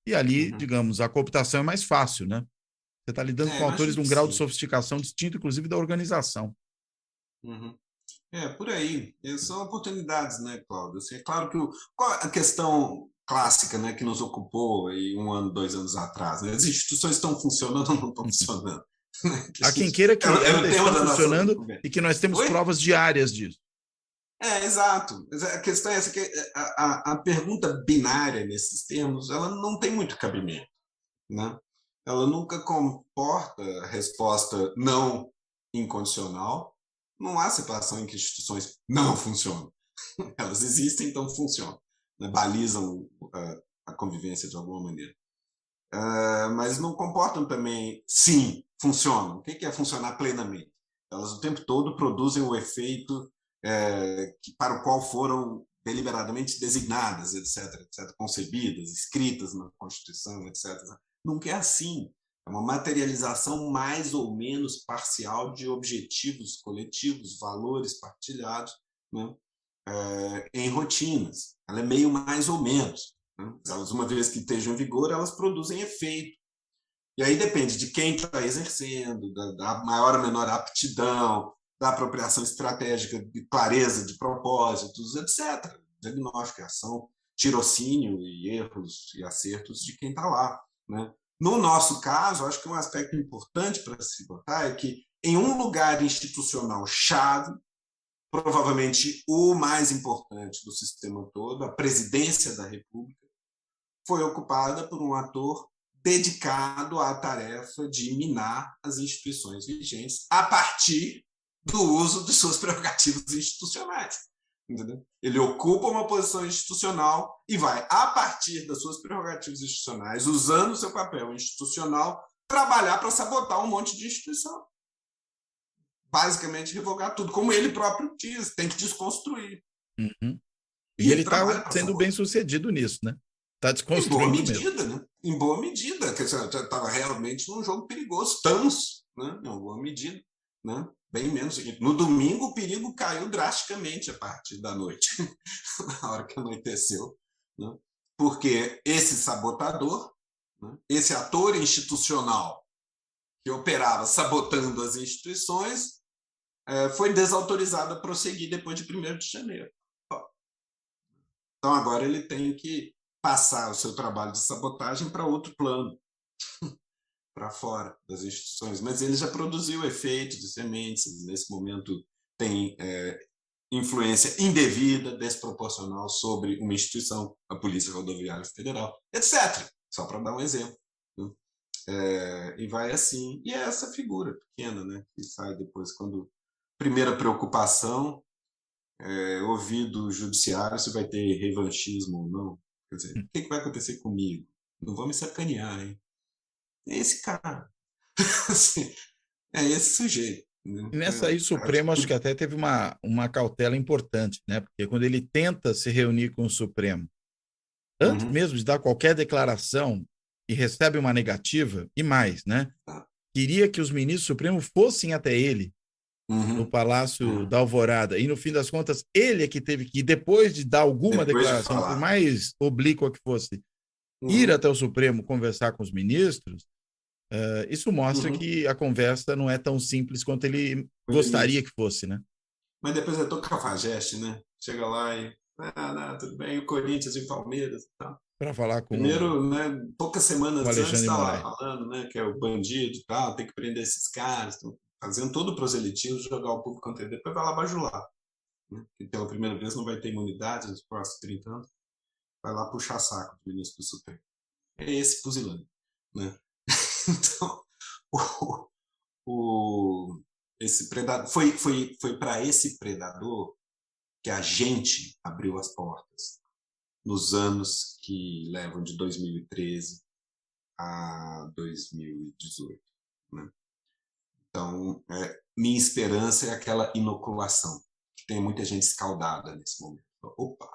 S2: E ali, digamos, a cooptação é mais fácil, né? Você está lidando com autores de um grau de sofisticação distinto, inclusive, da organização.
S3: Por aí. São oportunidades, né, Cláudio? Assim, é claro que a questão clássica, né, que nos ocupou aí 1 ano, 2 anos atrás, né? As instituições estão funcionando ou não estão funcionando?
S2: Há quem queira que elas estão funcionando e que nós temos provas diárias disso.
S3: Exato. A questão é essa, que a pergunta binária nesses termos, ela não tem muito cabimento, né? Ela nunca comporta resposta não incondicional. Não há situação em que instituições não funcionam. Elas existem, então funcionam, né? Balizam a convivência de alguma maneira. Mas não comportam também, sim, funcionam. O que é funcionar plenamente? Elas o tempo todo produzem o efeito para o qual foram deliberadamente designadas, etc., concebidas, escritas na Constituição, etc. Nunca é assim. É uma materialização mais ou menos parcial de objetivos coletivos, valores partilhados, né? Em rotinas. Ela é meio mais ou menos, né? Elas, uma vez que estejam em vigor, elas produzem efeito. E aí depende de quem está exercendo, da maior ou menor aptidão, da apropriação estratégica, de clareza de propósitos, etc. Diagnóstico, ação, tirocínio e erros e acertos de quem está lá, né? No nosso caso, acho que um aspecto importante para se botar é que, em um lugar institucional chave, provavelmente o mais importante do sistema todo, a presidência da República, foi ocupada por um ator dedicado à tarefa de minar as instituições vigentes a partir do uso de suas prerrogativas institucionais. Entendeu? Ele ocupa uma posição institucional e vai, a partir das suas prerrogativas institucionais, usando o seu papel institucional, trabalhar para sabotar um monte de instituição. Basicamente, revogar tudo, como ele próprio diz, tem que desconstruir.
S2: E ele está sendo bem sucedido nisso, né? Está desconstruindo
S3: em boa medida, né? Em boa medida, que estava realmente num jogo perigoso. Estamos, né? Em boa medida, né? Bem menos. No domingo, o perigo caiu drasticamente a partir da noite, na hora que anoiteceu, né? Porque esse sabotador, né? Esse ator institucional que operava sabotando as instituições foi desautorizado a prosseguir depois de 1º de janeiro. Então, agora ele tem que passar o seu trabalho de sabotagem para outro plano, para fora das instituições. Mas ele já produziu efeitos de sementes, nesse momento tem influência indevida, desproporcional sobre uma instituição, a Polícia Rodoviária Federal, etc. Só para dar um exemplo. E vai assim. E é essa figura pequena, né, que sai depois, quando primeira preocupação ouvir do judiciário se vai ter revanchismo ou não. Quer dizer, o que vai acontecer comigo? Não vão me sacanear, hein? É esse cara. Assim, é esse sujeito.
S2: E nessa aí, o Supremo acho que até teve uma cautela importante, né? Porque quando ele tenta se reunir com o Supremo, antes mesmo de dar qualquer declaração, e recebe uma negativa, e mais, né? Queria que os ministros do Supremo fossem até ele, no Palácio da Alvorada. E, no fim das contas, ele é que teve que, depois de dar alguma declaração, por mais oblíqua que fosse, ir até o Supremo conversar com os ministros. Isso mostra que a conversa não é tão simples quanto ele gostaria que fosse, né?
S3: Mas depois é todo cafajeste, né? Chega lá e... tudo bem, o Corinthians e o Palmeiras e tal.
S2: Para falar com
S3: primeiro, né, poucas semanas antes, está lá
S2: Moraes,
S3: falando, né, que é o bandido e tal, tem que prender esses caras, fazendo todo o proselitismo, jogar o público contra ele, depois vai lá bajular. Né? E pela primeira vez não vai ter imunidade nos próximos 30 anos, vai lá puxar saco do ministro do Supremo. É esse fuzilando. Né? Então, esse predador, foi para esse predador que a gente abriu as portas nos anos que levam de 2013 a 2018. Né? Então, minha esperança é aquela inoculação, que tem muita gente escaldada nesse momento. Opa!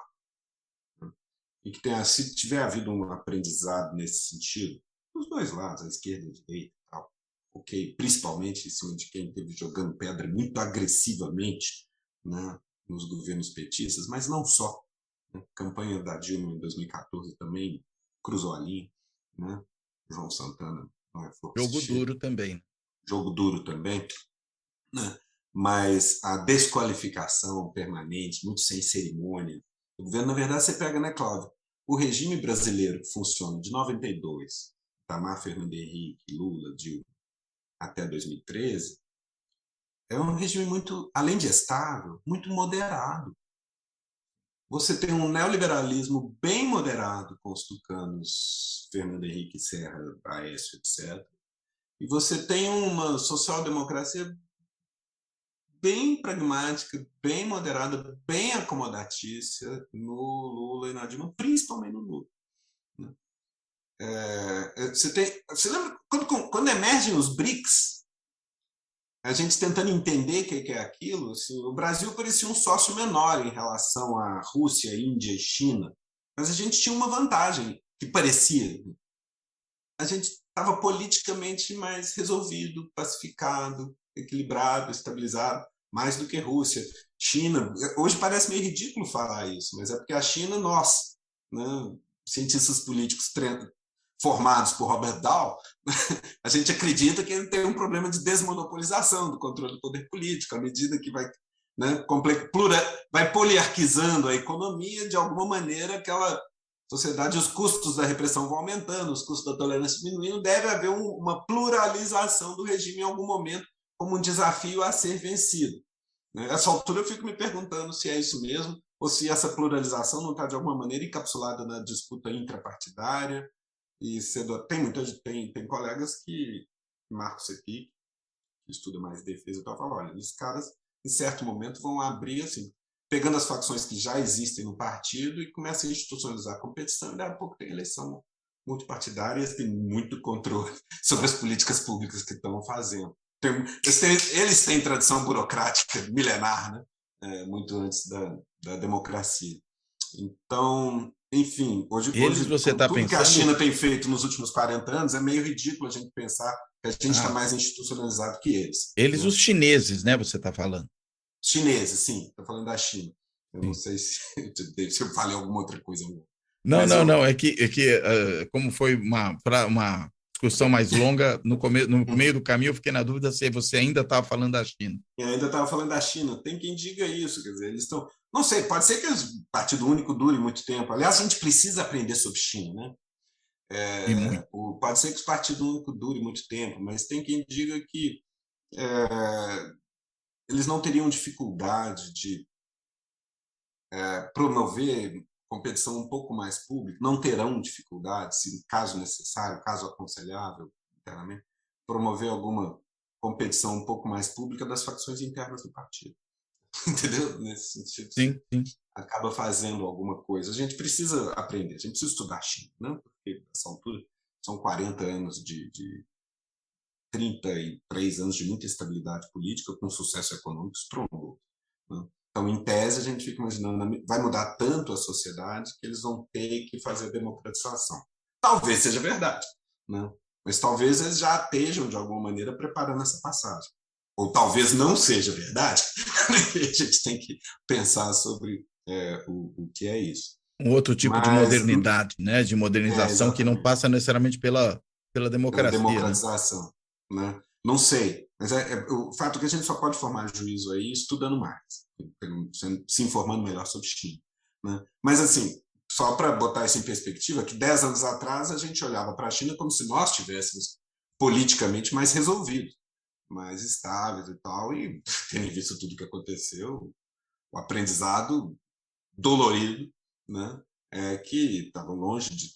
S3: E que se tiver havido um aprendizado nesse sentido, dos dois lados, a esquerda e a direita, tal, ok, principalmente em cima de quem esteve jogando pedra muito agressivamente, né, nos governos petistas, mas não só. A campanha da Dilma em 2014 também cruzou a linha, né? João Santana não é flor que
S2: Jogo duro também.
S3: Jogo duro também, né? Mas a desqualificação permanente, muito sem cerimônia. O governo, na verdade, você pega, né, Cláudio? O regime brasileiro que funciona de 92, Itamar, Fernando Henrique, Lula, Dilma, até 2013, é um regime muito, além de estável, muito moderado. Você tem um neoliberalismo bem moderado com os tucanos, Fernando Henrique, Serra, Aécio, etc. E você tem uma social-democracia bem pragmática, bem moderada, bem acomodatícia no Lula e na Dilma, principalmente no Lula. Você lembra quando emergem os BRICS, a gente tentando entender o que é aquilo, assim, o Brasil parecia um sócio menor em relação à Rússia, Índia e China, mas a gente tinha uma vantagem que parecia. A gente estava politicamente mais resolvido, pacificado, equilibrado, estabilizado, mais do que Rússia. China, hoje parece meio ridículo falar isso, mas é porque a China, nós, né, cientistas políticos formados por Robert Dahl, a gente acredita que ele tem um problema de desmonopolização do controle do poder político, à medida que vai, né, vai poliarquizando a economia, de alguma maneira aquela sociedade, os custos da repressão vão aumentando, os custos da tolerância diminuindo, deve haver uma pluralização do regime em algum momento como um desafio a ser vencido. Nessa altura eu fico me perguntando se é isso mesmo, ou se essa pluralização não está de alguma maneira encapsulada na disputa intrapartidária. E tem colegas que Marcos Sepi, que estuda mais defesa, tá falando, olha, os caras em certo momento vão abrir assim, pegando as facções que já existem no partido e começam a institucionalizar a competição, e daqui a pouco tem eleição multipartidária e tem muito controle sobre as políticas públicas que estão fazendo. Eles têm tradição burocrática milenar, né? Muito antes da democracia. Então, enfim, hoje
S2: você tá
S3: tudo
S2: pensando...
S3: que a China tem feito nos últimos 40 anos é meio ridículo a gente pensar que a gente está mais institucionalizado que eles.
S2: Eles, né? Os chineses, né, você está falando?
S3: Chineses, sim, estou falando da China. Eu não sei se eu falei alguma outra coisa.
S2: Não, não, não. Como foi uma discussão mais longa, no meio do caminho eu fiquei na dúvida se você ainda estava falando da China.
S3: Eu ainda estava falando da China. Tem quem diga isso, quer dizer, eles estão. Não sei, pode ser que o Partido Único dure muito tempo. Aliás, a gente precisa aprender sobre China, né? Pode ser que o Partido Único dure muito tempo, mas tem quem diga que eles não teriam dificuldade de promover competição um pouco mais pública, não terão dificuldade, se caso necessário, caso aconselhável, internamente, promover alguma competição um pouco mais pública das facções internas do partido. Entendeu? Nesse sentido,
S2: sim.
S3: Acaba fazendo alguma coisa. A gente precisa aprender, a gente precisa estudar China, né? Porque nessa altura são 40 anos de 33 anos de muita estabilidade política com sucesso econômico estrondoso, né? Então, em tese, a gente fica imaginando, vai mudar tanto a sociedade que eles vão ter que fazer a democratização. Talvez seja verdade, né? Mas talvez eles já estejam, de alguma maneira, preparando essa passagem. Ou talvez não seja verdade. A gente tem que pensar sobre o que é isso.
S2: Um outro tipo de modernidade, né? De modernização que não passa necessariamente pela democracia.
S3: Pela democratização, né? Não sei, mas o fato é que a gente só pode formar juízo aí estudando mais, se informando melhor sobre China, né? Mas, assim, só para botar isso em perspectiva, que 10 anos atrás a gente olhava para a China como se nós tivéssemos politicamente mais resolvido, mais estáveis e tal, e tendo visto tudo que aconteceu, o aprendizado dolorido, né? Que estavam longe de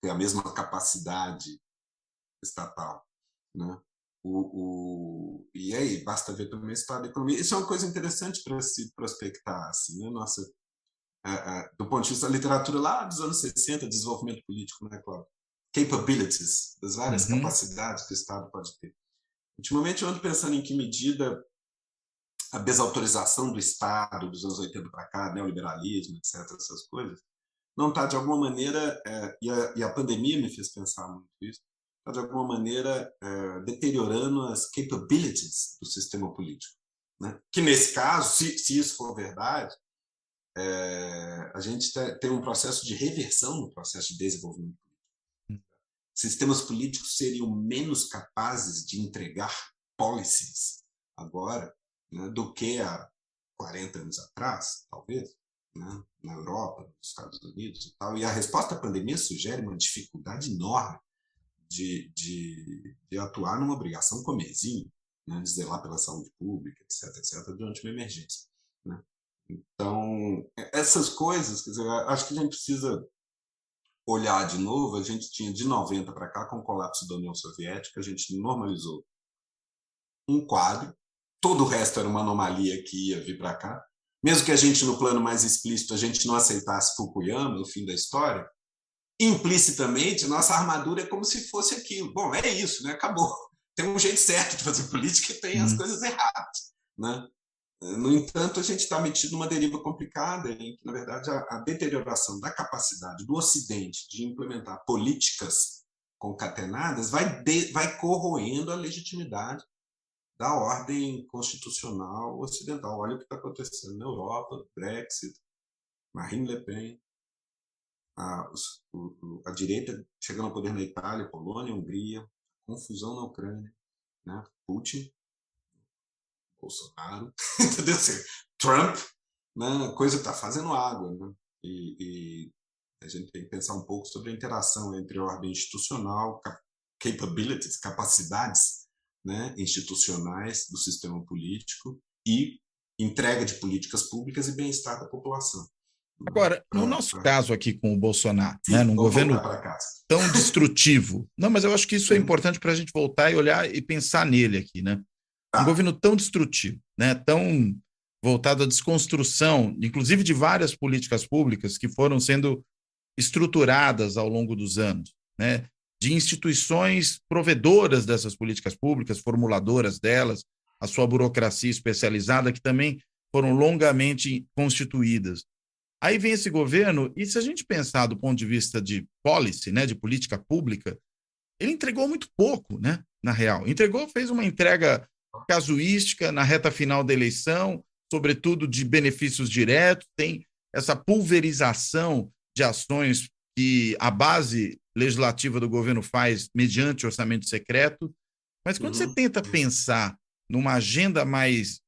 S3: ter a mesma capacidade estatal, né? E aí, basta ver também o estado da economia. Isso é uma coisa interessante para se prospectar, assim, né? Do ponto de vista da literatura lá dos anos 60, desenvolvimento político, né, Cláudio? Capabilities, das várias capacidades que o Estado pode ter. Ultimamente eu ando pensando em que medida a desautorização do Estado dos anos 80 para cá, neoliberalismo, etc., essas coisas, não está, de alguma maneira, e a pandemia me fez pensar muito isso, está, de alguma maneira, deteriorando as capabilities do sistema político, né? Que, nesse caso, se isso for verdade, a gente tem um processo de reversão no processo de desenvolvimento político. Sistemas políticos seriam menos capazes de entregar policies agora, né, do que há 40 anos atrás, talvez, né, na Europa, nos Estados Unidos e tal. E a resposta à pandemia sugere uma dificuldade enorme de atuar numa obrigação comezinha, né, de zelar pela saúde pública, etc., durante uma emergência, né? Então, essas coisas, quer dizer, acho que a gente precisa olhar de novo. A gente tinha, de 90 para cá, com o colapso da União Soviética, a gente normalizou um quadro, todo o resto era uma anomalia que ia vir para cá. Mesmo que a gente, no plano mais explícito, a gente não aceitasse Fukuyama, o fim da história, implicitamente, nossa armadura é como se fosse aquilo. Bom, é isso, né? Acabou. Tem um jeito certo de fazer política e tem as coisas erradas, né? No entanto, a gente está metido numa deriva complicada em que, na verdade, a deterioração da capacidade do Ocidente de implementar políticas concatenadas vai corroendo a legitimidade da ordem constitucional ocidental. Olha o que está acontecendo na Europa, Brexit, Marine Le Pen, a direita chegando ao poder na Itália, Polônia, Hungria, confusão na Ucrânia, né? Putin, Bolsonaro, entendeu? Trump, né? A coisa está fazendo água, né? E a gente tem que pensar um pouco sobre a interação entre a ordem institucional, capabilities, capacidades, né, institucionais do sistema político e entrega de políticas públicas e bem-estar da população.
S2: Agora, no nosso caso aqui com o Bolsonaro, sim, né, num governo tão destrutivo, não, mas eu acho que isso é importante para a gente voltar e olhar e pensar nele aqui, né? Um governo tão destrutivo, né, tão voltado à desconstrução, inclusive de várias políticas públicas que foram sendo estruturadas ao longo dos anos, né, de instituições provedoras dessas políticas públicas, formuladoras delas, a sua burocracia especializada, que também foram longamente constituídas. Aí vem esse governo, e se a gente pensar do ponto de vista de policy, né, de política pública, ele entregou muito pouco, né, na real. Fez uma entrega casuística na reta final da eleição, sobretudo de benefícios diretos, tem essa pulverização de ações que a base legislativa do governo faz mediante orçamento secreto, mas quando você tenta pensar numa agenda mais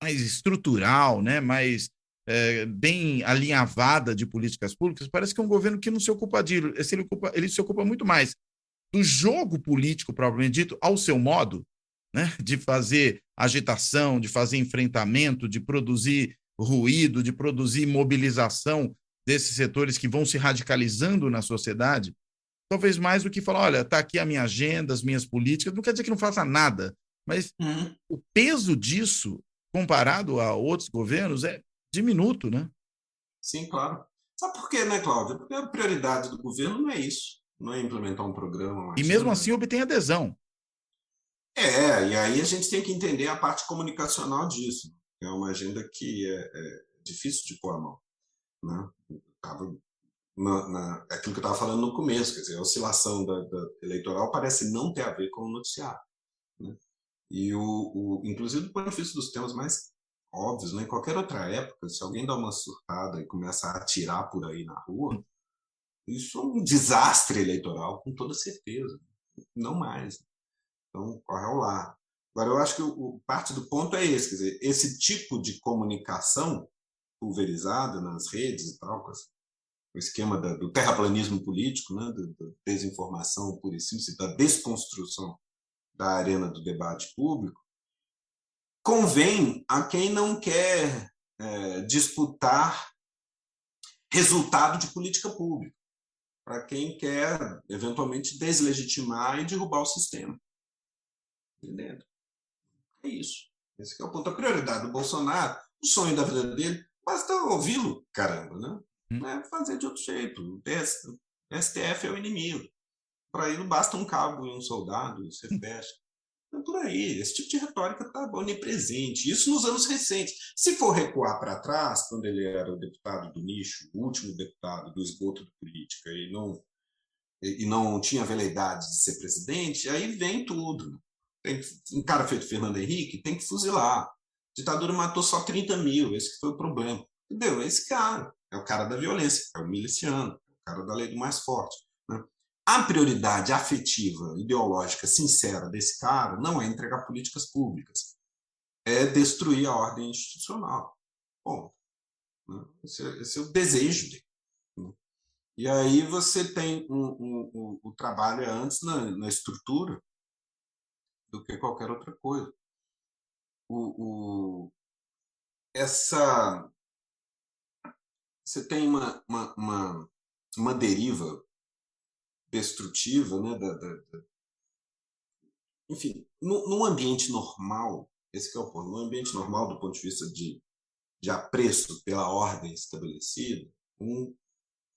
S2: estrutural, né, mais bem alinhavada de políticas públicas, parece que é um governo que não se ocupa disso, ele se ocupa muito mais do jogo político, propriamente dito, ao seu modo, né, de fazer agitação, de fazer enfrentamento, de produzir ruído, de produzir mobilização desses setores que vão se radicalizando na sociedade, talvez mais do que falar, olha, está aqui a minha agenda, as minhas políticas, não quer dizer que não faça nada, mas o peso disso, comparado a outros governos, é diminuto, né?
S3: Sim, claro. Sabe por quê, né, Cláudio? Porque a prioridade do governo não é isso, não é implementar um programa, uma
S2: E mesmo
S3: agenda.
S2: assim obtém adesão.
S3: E aí a gente tem que entender a parte comunicacional disso. É uma agenda que é difícil de pôr a mão, né? Aquilo que eu estava falando no começo, quer dizer, a oscilação da eleitoral parece não ter a ver com o noticiário, né? E inclusive do ponto de vista dos temas mais óbvios, né? Em qualquer outra época, se alguém dá uma surtada e começa a atirar por aí na rua, isso é um desastre eleitoral, com toda certeza. Não mais. Então, corre ao lado. Agora, eu acho que parte do ponto é esse, quer dizer, esse tipo de comunicação pulverizada nas redes e tal, com o esquema do terraplanismo político, né, da desinformação pura e simples, da desconstrução da arena do debate público, convém a quem não quer disputar resultado de política pública, para quem quer, eventualmente, deslegitimar e derrubar o sistema. Entendendo? É isso. Esse é o ponto. A prioridade do Bolsonaro, o sonho da vida dele, basta ouvi-lo, caramba, né? Não é fazer de outro jeito. O STF é o inimigo. Para ele não basta um cabo e um soldado, você fecha. É por aí. Esse tipo de retórica está onipresente. Isso nos anos recentes. Se for recuar para trás, quando ele era o deputado do nicho, o último deputado do esgoto da política, e não tinha veleidade de ser presidente, aí vem tudo. Um cara feito Fernando Henrique tem que fuzilar. A ditadura matou só 30 mil, esse que foi o problema. Entendeu? Esse cara é o cara da violência, é o miliciano, é o cara da lei do mais forte, né? A prioridade afetiva, ideológica, sincera desse cara não é entregar políticas públicas, é destruir a ordem institucional. Bom, né? Esse é o desejo dele, né? E aí você tem o trabalho antes na estrutura do que qualquer outra coisa. Você tem uma deriva destrutiva, né, enfim, num ambiente normal, esse que é o ponto, num ambiente normal do ponto de vista de apreço pela ordem estabelecida, um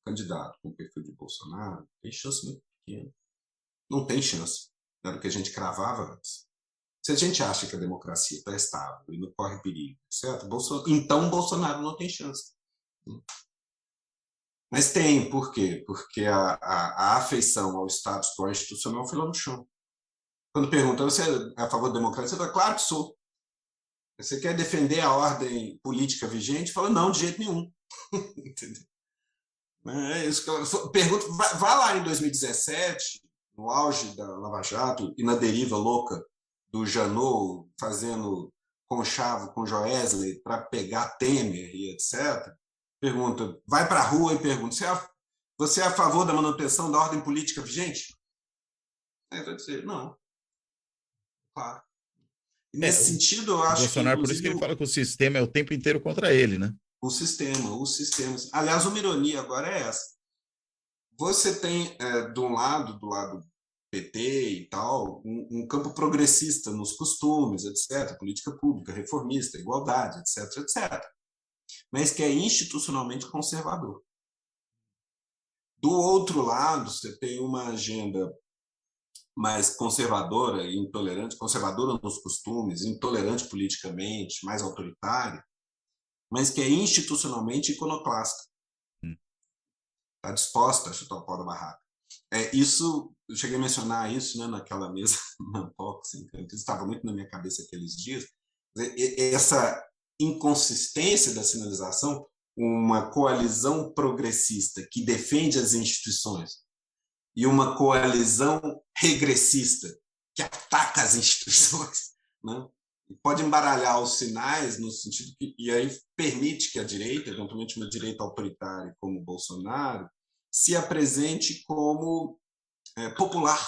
S3: candidato com o perfil de Bolsonaro tem chance muito pequena. Não tem chance. Era o que a gente cravava antes. Se a gente acha que a democracia está estável e não corre perigo, certo? Então Bolsonaro não tem chance. Mas tem, por quê? Porque a afeição ao status quo institucional foi lá no chão. Quando perguntam, você é a favor da democracia? Eu falo, claro que sou. Você quer defender a ordem política vigente? Fala, não, de jeito nenhum. Entendeu? É isso que eu pergunto. Vá lá em 2017, no auge da Lava Jato e na deriva louca do Janot fazendo conchavo com Joesley para pegar Temer e etc. Pergunta, vai para a rua e pergunta, você é a favor da manutenção da ordem política vigente? Aí vai dizer, não. Claro. E nesse sentido, eu acho
S2: Bolsonaro, por isso que ele fala que o sistema é o tempo inteiro contra ele, né?
S3: O sistema. Aliás, uma ironia agora é essa. Você tem, do lado PT e tal, um campo progressista nos costumes, etc., política pública, reformista, igualdade, etc., etc., mas que é institucionalmente conservador. Do outro lado, você tem uma agenda mais conservadora e intolerante, conservadora nos costumes, intolerante politicamente, mais autoritária, mas que é institucionalmente iconoclasta. Está disposta a chutar o pau da barraca. Isso, eu cheguei a mencionar isso, né, naquela mesa, na Unboxing, que estava muito na minha cabeça aqueles dias. Essa inconsistência da sinalização, uma coalizão progressista que defende as instituições e uma coalizão regressista que ataca as instituições, né? Pode embaralhar os sinais no sentido que, e aí permite que a direita, eventualmente uma direita autoritária como Bolsonaro, se apresente como popular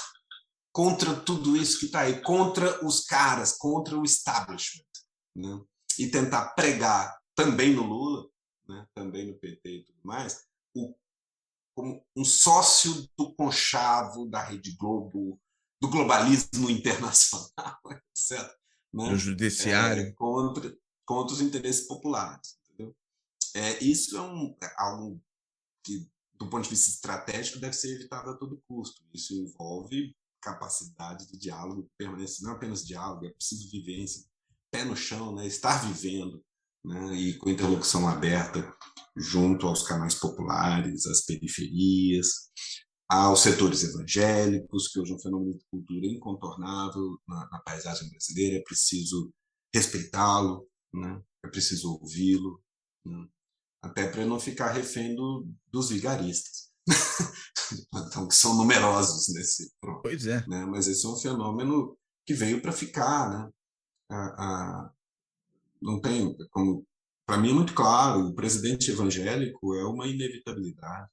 S3: contra tudo isso que está aí, contra os caras, contra o establishment, né? E tentar pregar também no Lula, né? Também no PT e tudo mais, como um sócio do conchavo da Rede Globo, do globalismo internacional, etc. Né?
S2: O judiciário.
S3: Contra os interesses populares. Entendeu? Isso é algo que, do ponto de vista estratégico, deve ser evitado a todo custo. Isso envolve capacidade de diálogo permanente, não apenas diálogo, é preciso vivência, pé no chão, né? Estar vivendo, né? E com interlocução aberta junto aos canais populares, às periferias, aos setores evangélicos, que hoje é um fenômeno de cultura incontornável na paisagem brasileira, é preciso respeitá-lo, né? É preciso ouvi-lo, né? Até para não ficar refém dos vigaristas, então, que são numerosos nesse pronto.
S2: Pois é.
S3: Né? Mas esse é um fenômeno que veio para ficar, né? Não tem, como para mim é muito claro, o presidente evangélico é uma inevitabilidade,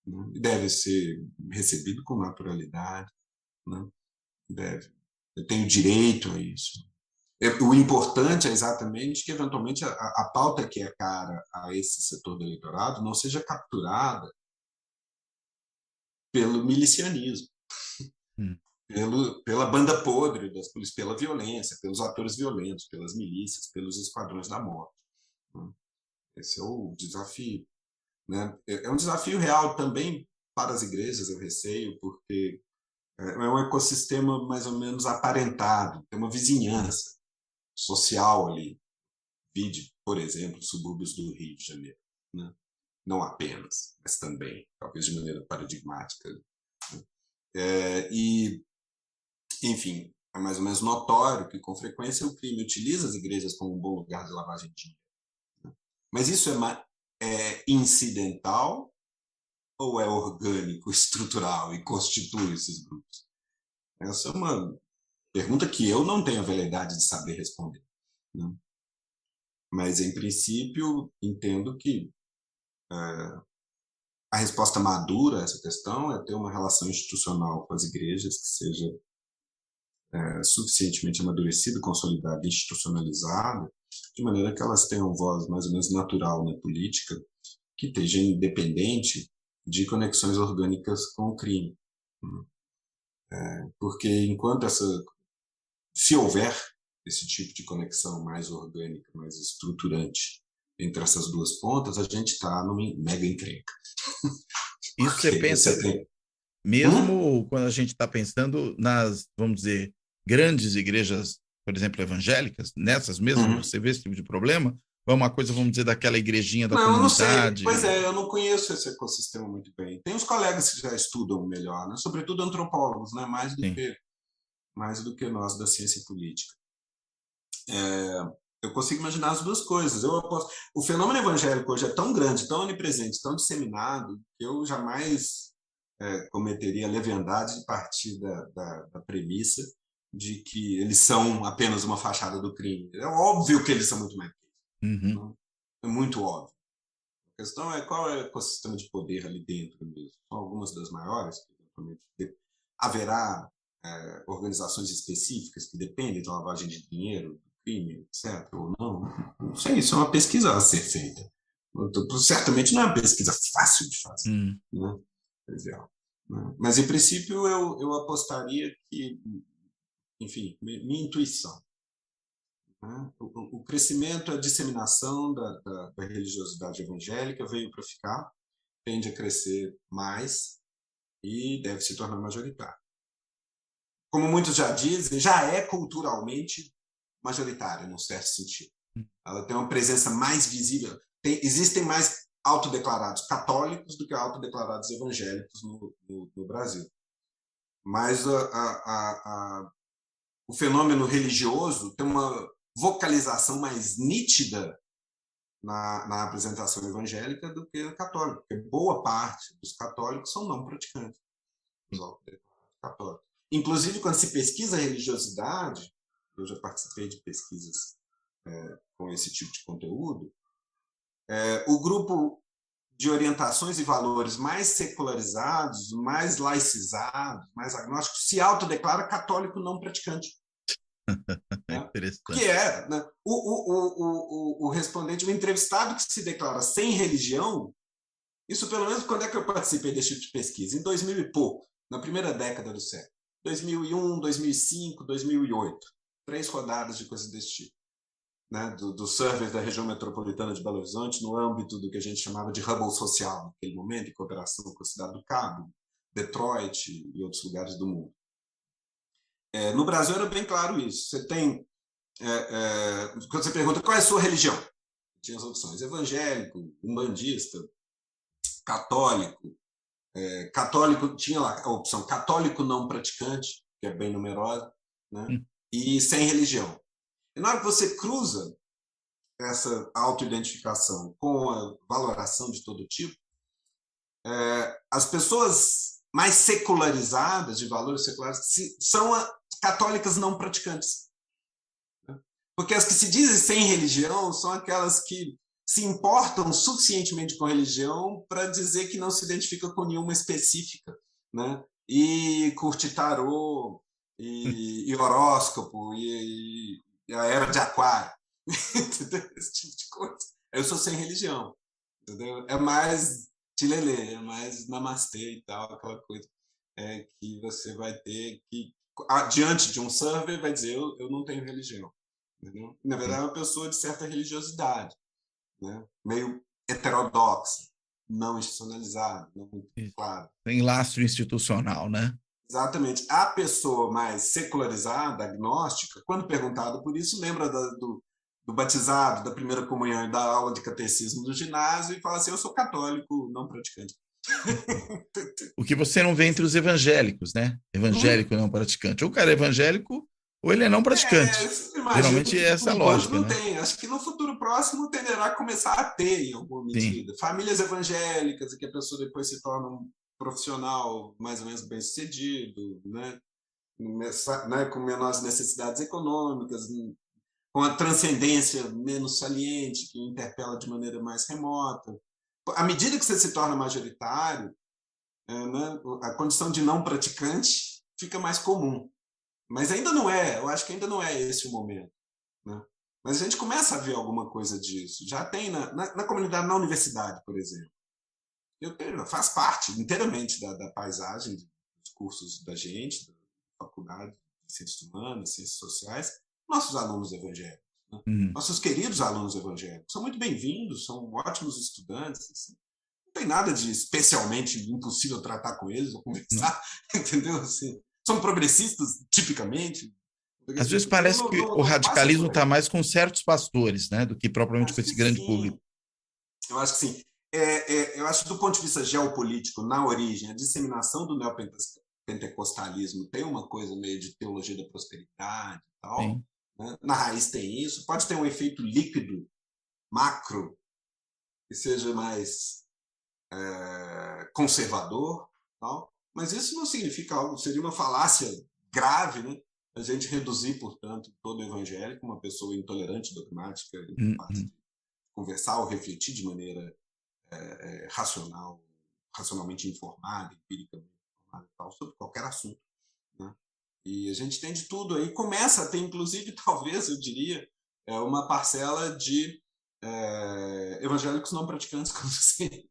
S3: né? E deve ser recebido com naturalidade, né? Eu tenho direito a isso. O importante é exatamente que, eventualmente, a pauta que é cara a esse setor do eleitorado não seja capturada pelo milicianismo, pela banda podre das polícias, pela violência, pelos atores violentos, pelas milícias, pelos esquadrões da morte. Esse é o desafio, né? É um desafio real também para as igrejas, eu receio, porque é um ecossistema mais ou menos aparentado, tem uma vizinhança social ali, vide, por exemplo, subúrbios do Rio de Janeiro, né? Não apenas, mas também, talvez de maneira paradigmática. E, enfim, é mais ou menos notório que, com frequência, o crime utiliza as igrejas como um bom lugar de lavagem de dinheiro. Mas isso é incidental ou é orgânico, estrutural e constitui esses grupos? Essa é uma pergunta que eu não tenho a veleidade de saber responder, né? Mas, em princípio, entendo que a resposta madura a essa questão é ter uma relação institucional com as igrejas que seja suficientemente amadurecida, consolidada, institucionalizada, de maneira que elas tenham voz mais ou menos natural na política, que esteja independente de conexões orgânicas com o crime. Porque enquanto se houver esse tipo de conexão mais orgânica, mais estruturante entre essas duas pontas, a gente está numa mega encrenca.
S2: Isso você pensa, mesmo quando a gente está pensando nas, vamos dizer, grandes igrejas, por exemplo, evangélicas, nessas mesmas, você vê esse tipo de problema? Ou é uma coisa, vamos dizer, daquela igrejinha da comunidade?
S3: Não sei. Pois é, eu não conheço esse ecossistema muito bem. Tem uns colegas que já estudam melhor, né? Sobretudo antropólogos, né? Mais do que nós da ciência política. Eu consigo imaginar as duas coisas. O fenômeno evangélico hoje é tão grande, tão onipresente, tão disseminado, que eu jamais cometeria a leviandade de partir da premissa de que eles são apenas uma fachada do crime. É óbvio que eles são muito mais que isso. É muito óbvio. A questão é qual é o ecossistema de poder ali dentro mesmo. São algumas das maiores, que haverá organizações específicas que dependem da lavagem de dinheiro, do crime, etc., ou não. Não sei, isso é uma pesquisa a ser feita. Certamente não é uma pesquisa fácil de fazer. Né? Mas, em princípio, eu apostaria que, enfim, minha intuição, né? O crescimento, a disseminação da religiosidade evangélica veio para ficar, tende a crescer mais e deve se tornar majoritário. Como muitos já dizem, já é culturalmente majoritária, num certo sentido. Ela tem uma presença mais visível. Existem mais autodeclarados católicos do que autodeclarados evangélicos no Brasil. Mas o fenômeno religioso tem uma vocalização mais nítida na apresentação evangélica do que a católica, porque boa parte dos católicos são não praticantes, os católicos. Inclusive, quando se pesquisa a religiosidade, eu já participei de pesquisas com esse tipo de conteúdo, o grupo de orientações e valores mais secularizados, mais laicizados, mais agnósticos, se autodeclara católico não praticante.
S2: Interessante.
S3: Que é, né, o respondente, o entrevistado que se declara sem religião, isso pelo menos quando é que eu participei desse tipo de pesquisa? Em 2000 e pouco, na primeira década do século. 2001, 2005, 2008. 3 rodadas de coisas desse tipo. Né, dos surveys da região metropolitana de Belo Horizonte, no âmbito do que a gente chamava de Hubble social, naquele momento, em cooperação com a Cidade do Cabo, Detroit e outros lugares do mundo. No Brasil era bem claro isso. Você tem... quando você pergunta qual é a sua religião, tinha as opções: evangélico, umbandista, católico. Católico tinha lá a opção católico não praticante, que é bem numerosa, né? E sem religião. E na hora que você cruza essa autoidentificação com a valoração de todo tipo, as pessoas mais secularizadas, de valores seculares, são católicas não praticantes. Porque as que se dizem sem religião são aquelas que se importam suficientemente com religião para dizer que não se identifica com nenhuma específica, né? E curte tarô, e horóscopo, e a era de Aquário, esse tipo de coisa. Eu sou sem religião, entendeu? É mais tilelê, é mais namastê e tal, aquela coisa que você vai ter que, diante de um survey, vai dizer eu não tenho religião. Entendeu? Na verdade, é uma pessoa de certa religiosidade, né? Meio heterodoxa, não institucionalizada, não muito claro.
S2: Tem lastro institucional, né?
S3: Exatamente. A pessoa mais secularizada, agnóstica, quando perguntada por isso, lembra do batizado, da primeira comunhão e da aula de catecismo do ginásio e fala assim: eu sou católico não praticante.
S2: O que você não vê entre os evangélicos, né? Evangélico não praticante. Ou o cara é evangélico ou ele é não praticante. Geralmente é essa a lógica,
S3: não
S2: né?
S3: tem. Acho que no futuro próximo tenderá a começar a ter, em alguma medida. Sim. Famílias evangélicas, em que a pessoa depois se torna um profissional mais ou menos bem-sucedido, né? Com menores necessidades econômicas, com a transcendência menos saliente, que interpela de maneira mais remota. À medida que você se torna majoritário, né, a condição de não praticante fica mais comum. Mas ainda não é, eu acho que ainda não é esse o momento, né? Mas a gente começa a ver alguma coisa disso. Já tem na comunidade, na universidade, por exemplo. Faz parte inteiramente da paisagem dos cursos da gente, da faculdade de Ciências Humanas, Ciências Sociais, nossos alunos evangélicos. Né? Nossos queridos alunos evangélicos são muito bem-vindos, são ótimos estudantes. Assim. Não tem nada de especialmente impossível tratar com eles ou conversar, entendeu? Assim, são progressistas, tipicamente.
S2: Às vezes parece que o radicalismo está mais com certos pastores, né, do que propriamente com esse grande público.
S3: Eu acho que sim. Eu acho que do ponto de vista geopolítico, na origem, a disseminação do neopentecostalismo tem uma coisa meio de teologia da prosperidade e tal. Né? Na raiz tem isso. Pode ter um efeito líquido, macro, que seja mais conservador, tal. Mas isso não significa algo, seria uma falácia grave, né? A gente reduzir, portanto, todo evangélico uma pessoa intolerante, dogmática, incapaz de conversar ou refletir de maneira racionalmente informada, empiricamente informada, tal, sobre qualquer assunto. Né? E a gente tem de tudo aí. Começa a ter, inclusive, talvez, eu diria, uma parcela de evangélicos não praticantes, como assim,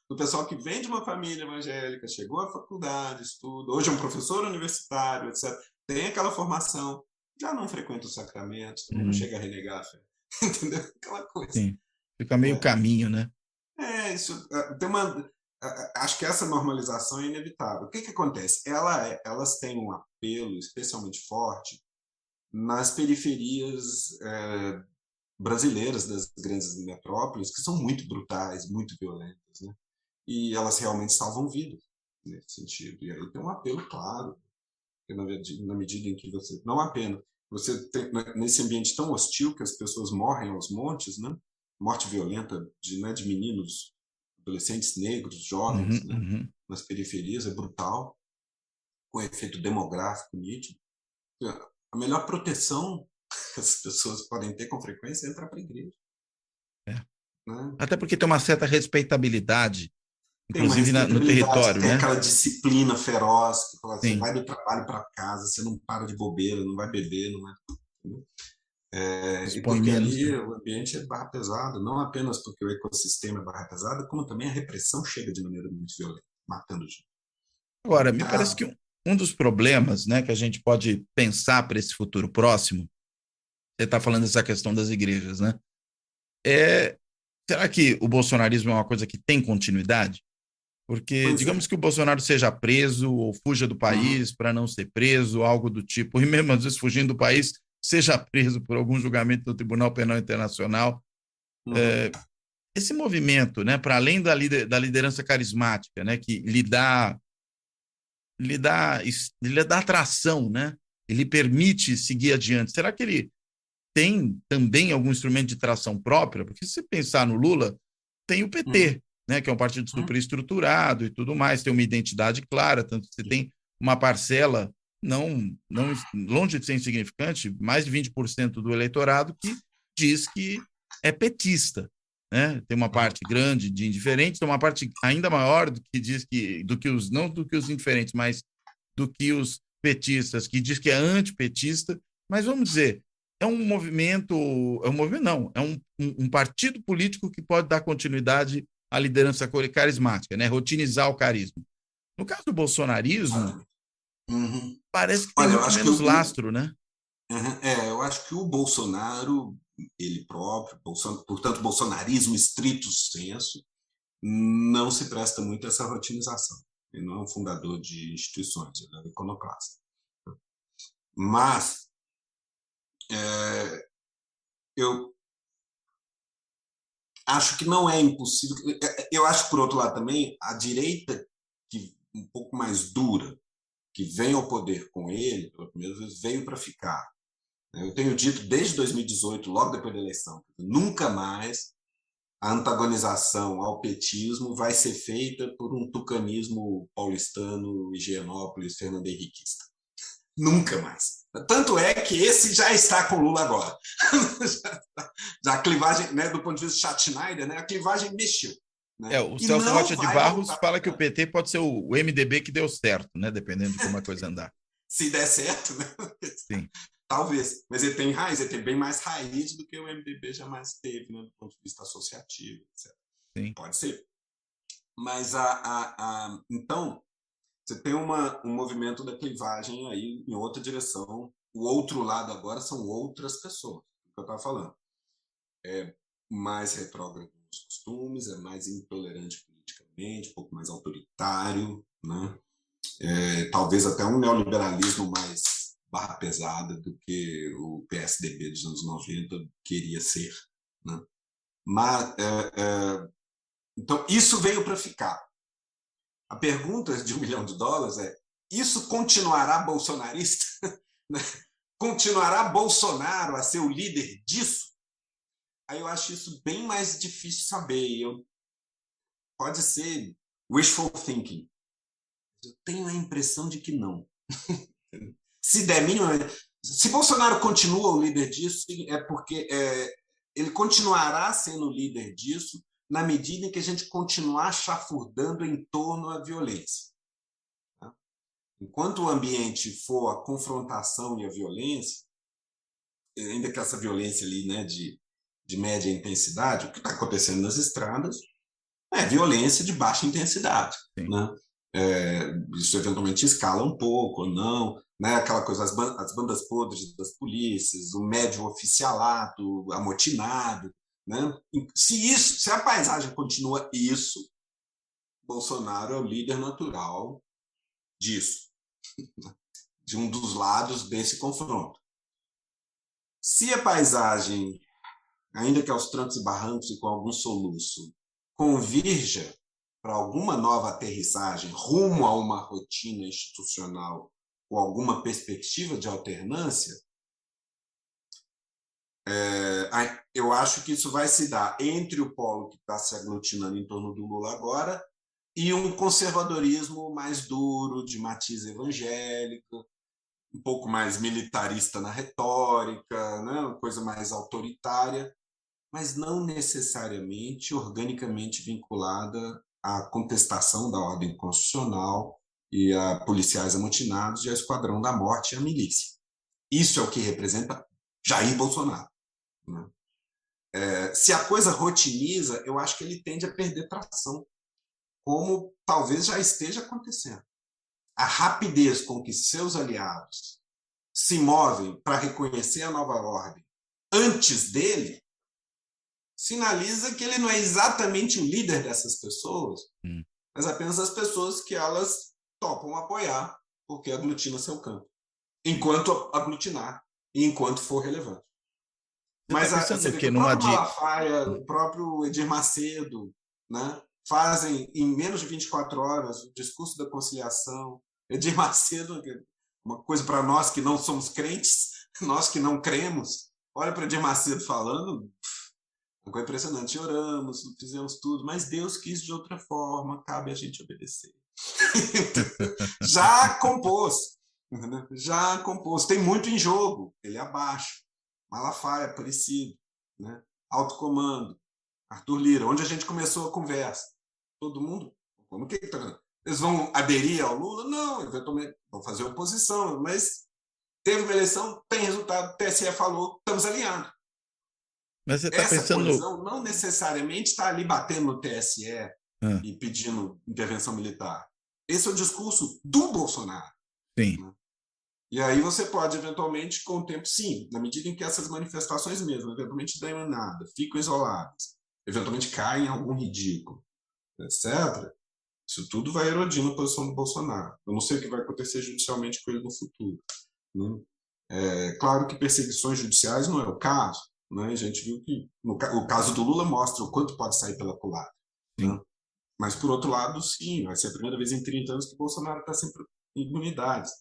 S3: do pessoal que vem de uma família evangélica, chegou à faculdade, estuda, hoje é um professor universitário, etc. Tem aquela formação, já não frequenta os sacramentos, também não chega a renegar a fé. Entendeu? Aquela coisa.
S2: Sim. Fica meio caminho, né?
S3: Isso tem acho que essa normalização é inevitável. O que acontece? Elas têm um apelo especialmente forte nas periferias brasileiras das grandes metrópoles, que são muito brutais, muito violentas, né? E elas realmente salvam vidas nesse sentido. E aí tem um apelo claro, na medida em que você... Não apenas você tem, nesse ambiente tão hostil que as pessoas morrem aos montes, né? morte violenta de meninos, adolescentes negros, jovens, né, nas periferias, é brutal, com efeito demográfico nítido. A melhor proteção que as pessoas podem ter com frequência é entrar para a igreja. Né?
S2: Até porque tem uma certa respeitabilidade, inclusive no território,
S3: tem
S2: né?
S3: aquela disciplina feroz, que fala, você vai do trabalho para casa, você não para de bobeira, não vai beber, não vai... e porque ali o ambiente é barra pesada, não apenas porque o ecossistema é barra pesada, como também a repressão chega de maneira muito violenta, matando gente.
S2: Agora, me parece que um dos problemas, né, que a gente pode pensar para esse futuro próximo, você está falando dessa questão das igrejas, né? Será que o bolsonarismo é uma coisa que tem continuidade? Porque, digamos que o Bolsonaro seja preso ou fuja do país para não ser preso, algo do tipo, e mesmo às vezes fugindo do país, seja preso por algum julgamento do Tribunal Penal Internacional. Esse movimento, né, para além da liderança carismática, né, que lhe dá atração, né, ele permite seguir adiante, será que ele tem também algum instrumento de tração própria? Porque se você pensar no Lula, tem o PT, né, que é um partido super estruturado e tudo mais, tem uma identidade clara, tanto que você tem uma parcela não longe de ser insignificante, mais de 20% do eleitorado que diz que é petista, né? Tem uma parte grande de indiferentes, tem uma parte ainda maior do que diz que não do que os indiferentes, mas do que os petistas, que diz que é antipetista. Mas vamos dizer, é um partido político que pode dar continuidade à liderança carismática, né? Rotinizar o carisma. No caso do bolsonarismo, parece que tem muito menos lastro, né?
S3: Eu acho que o Bolsonaro, ele próprio, portanto, bolsonarismo estrito sensu, não se presta muito a essa rotinização. Ele não é um fundador de instituições, ele é um iconoclasta. Mas eu acho que não é impossível. Eu acho, por outro lado, também, a direita, que um pouco mais dura, que vem ao poder com ele, pela primeira vez, veio para ficar. Eu tenho dito desde 2018, logo depois da eleição, nunca mais a antagonização ao petismo vai ser feita por um tucanismo paulistano, higienópolis, Fernando Henriquista. Nunca mais. Tanto é que esse já está com Lula agora. Já a clivagem, né, do ponto de vista de Schneider, né, a clivagem mexeu. Né?
S2: O Celso Rocha de Barros fala que o PT pode ser o MDB que deu certo, né, dependendo de como a coisa andar.
S3: Se der certo, né?
S2: Sim.
S3: Talvez, mas ele tem raiz, ele tem bem mais raiz do que o MDB jamais teve, né, do ponto de vista associativo, etc.
S2: Sim.
S3: Pode ser. Mas, então, você tem um movimento da clivagem aí em outra direção. O outro lado agora são outras pessoas, o que eu estava falando. É mais retrógrado nos costumes, é mais intolerante politicamente, um pouco mais autoritário, né? Talvez até um neoliberalismo mais barra pesada do que o PSDB dos anos 90 queria ser, né? Mas, então, isso veio para ficar. A pergunta de $1 milhão é: isso continuará bolsonarista? Continuará Bolsonaro a ser o líder disso? Aí eu acho isso bem mais difícil saber. Pode ser wishful thinking. Eu tenho a impressão de que não. Se der mínimo, se Bolsonaro continua o líder disso, é porque ele continuará sendo o líder disso na medida em que a gente continuar chafurdando em torno à violência. Tá? Enquanto o ambiente for a confrontação e a violência, ainda que essa violência ali, né, de média intensidade, o que está acontecendo nas estradas é violência de baixa intensidade. Né? Isso eventualmente escala um pouco ou não, né? Aquela coisa, as bandas podres das polícias, o médio oficialato amotinado, né? Se a paisagem continua isso, Bolsonaro é o líder natural disso, de um dos lados desse confronto. Se a paisagem, ainda que aos trancos e barrancos e com algum soluço, convirja para alguma nova aterrissagem rumo a uma rotina institucional com alguma perspectiva de alternância, Eu acho que isso vai se dar entre o polo que está se aglutinando em torno do Lula agora e um conservadorismo mais duro, de matiz evangélico, um pouco mais militarista na retórica, né? Uma coisa mais autoritária, mas não necessariamente organicamente vinculada à contestação da ordem constitucional e a policiais amotinados e a Esquadrão da Morte e a milícia. Isso é o que representa Jair Bolsonaro. Né? Se a coisa rotiniza, eu acho que ele tende a perder tração, como talvez já esteja acontecendo. A rapidez com que seus aliados se movem para reconhecer a nova ordem antes dele sinaliza que ele não é exatamente o líder dessas pessoas, mas apenas as pessoas que elas topam apoiar porque aglutina seu campo, enquanto aglutinar e enquanto for relevante. Mas
S2: você vê que
S3: o próprio Malafaia, o próprio Edir Macedo, né, fazem em menos de 24 horas o discurso da conciliação. Edir Macedo, uma coisa para nós que não somos crentes, nós que não cremos, olha para Edir Macedo falando, uma coisa impressionante, oramos, fizemos tudo, mas Deus quis de outra forma, cabe a gente obedecer. Já compôs, tem muito em jogo, ele abaixo. Malafaia, parecido, né? Alto comando, Arthur Lira, onde a gente começou a conversa. Todo mundo, como que tá? Eles vão aderir ao Lula? Não, eventualmente vão fazer oposição, mas teve uma eleição, tem resultado, o TSE falou, estamos alinhados.
S2: Mas você está pensando...
S3: colisão não necessariamente está ali batendo no TSE e pedindo intervenção militar. Esse é o discurso do Bolsonaro.
S2: Sim.
S3: Né? E aí você pode, eventualmente, com o tempo, sim, na medida em que essas manifestações mesmo, eventualmente não dão nada, ficam isoladas, eventualmente caem em algum ridículo, etc., isso tudo vai erodindo a posição do Bolsonaro. Eu não sei o que vai acontecer judicialmente com ele no futuro. Né? É claro que perseguições judiciais não é o caso. Né? A gente viu que o caso do Lula mostra o quanto pode sair pela culatra. Né? Mas, por outro lado, sim, vai ser a primeira vez em 30 anos que o Bolsonaro está sempre em imunidades.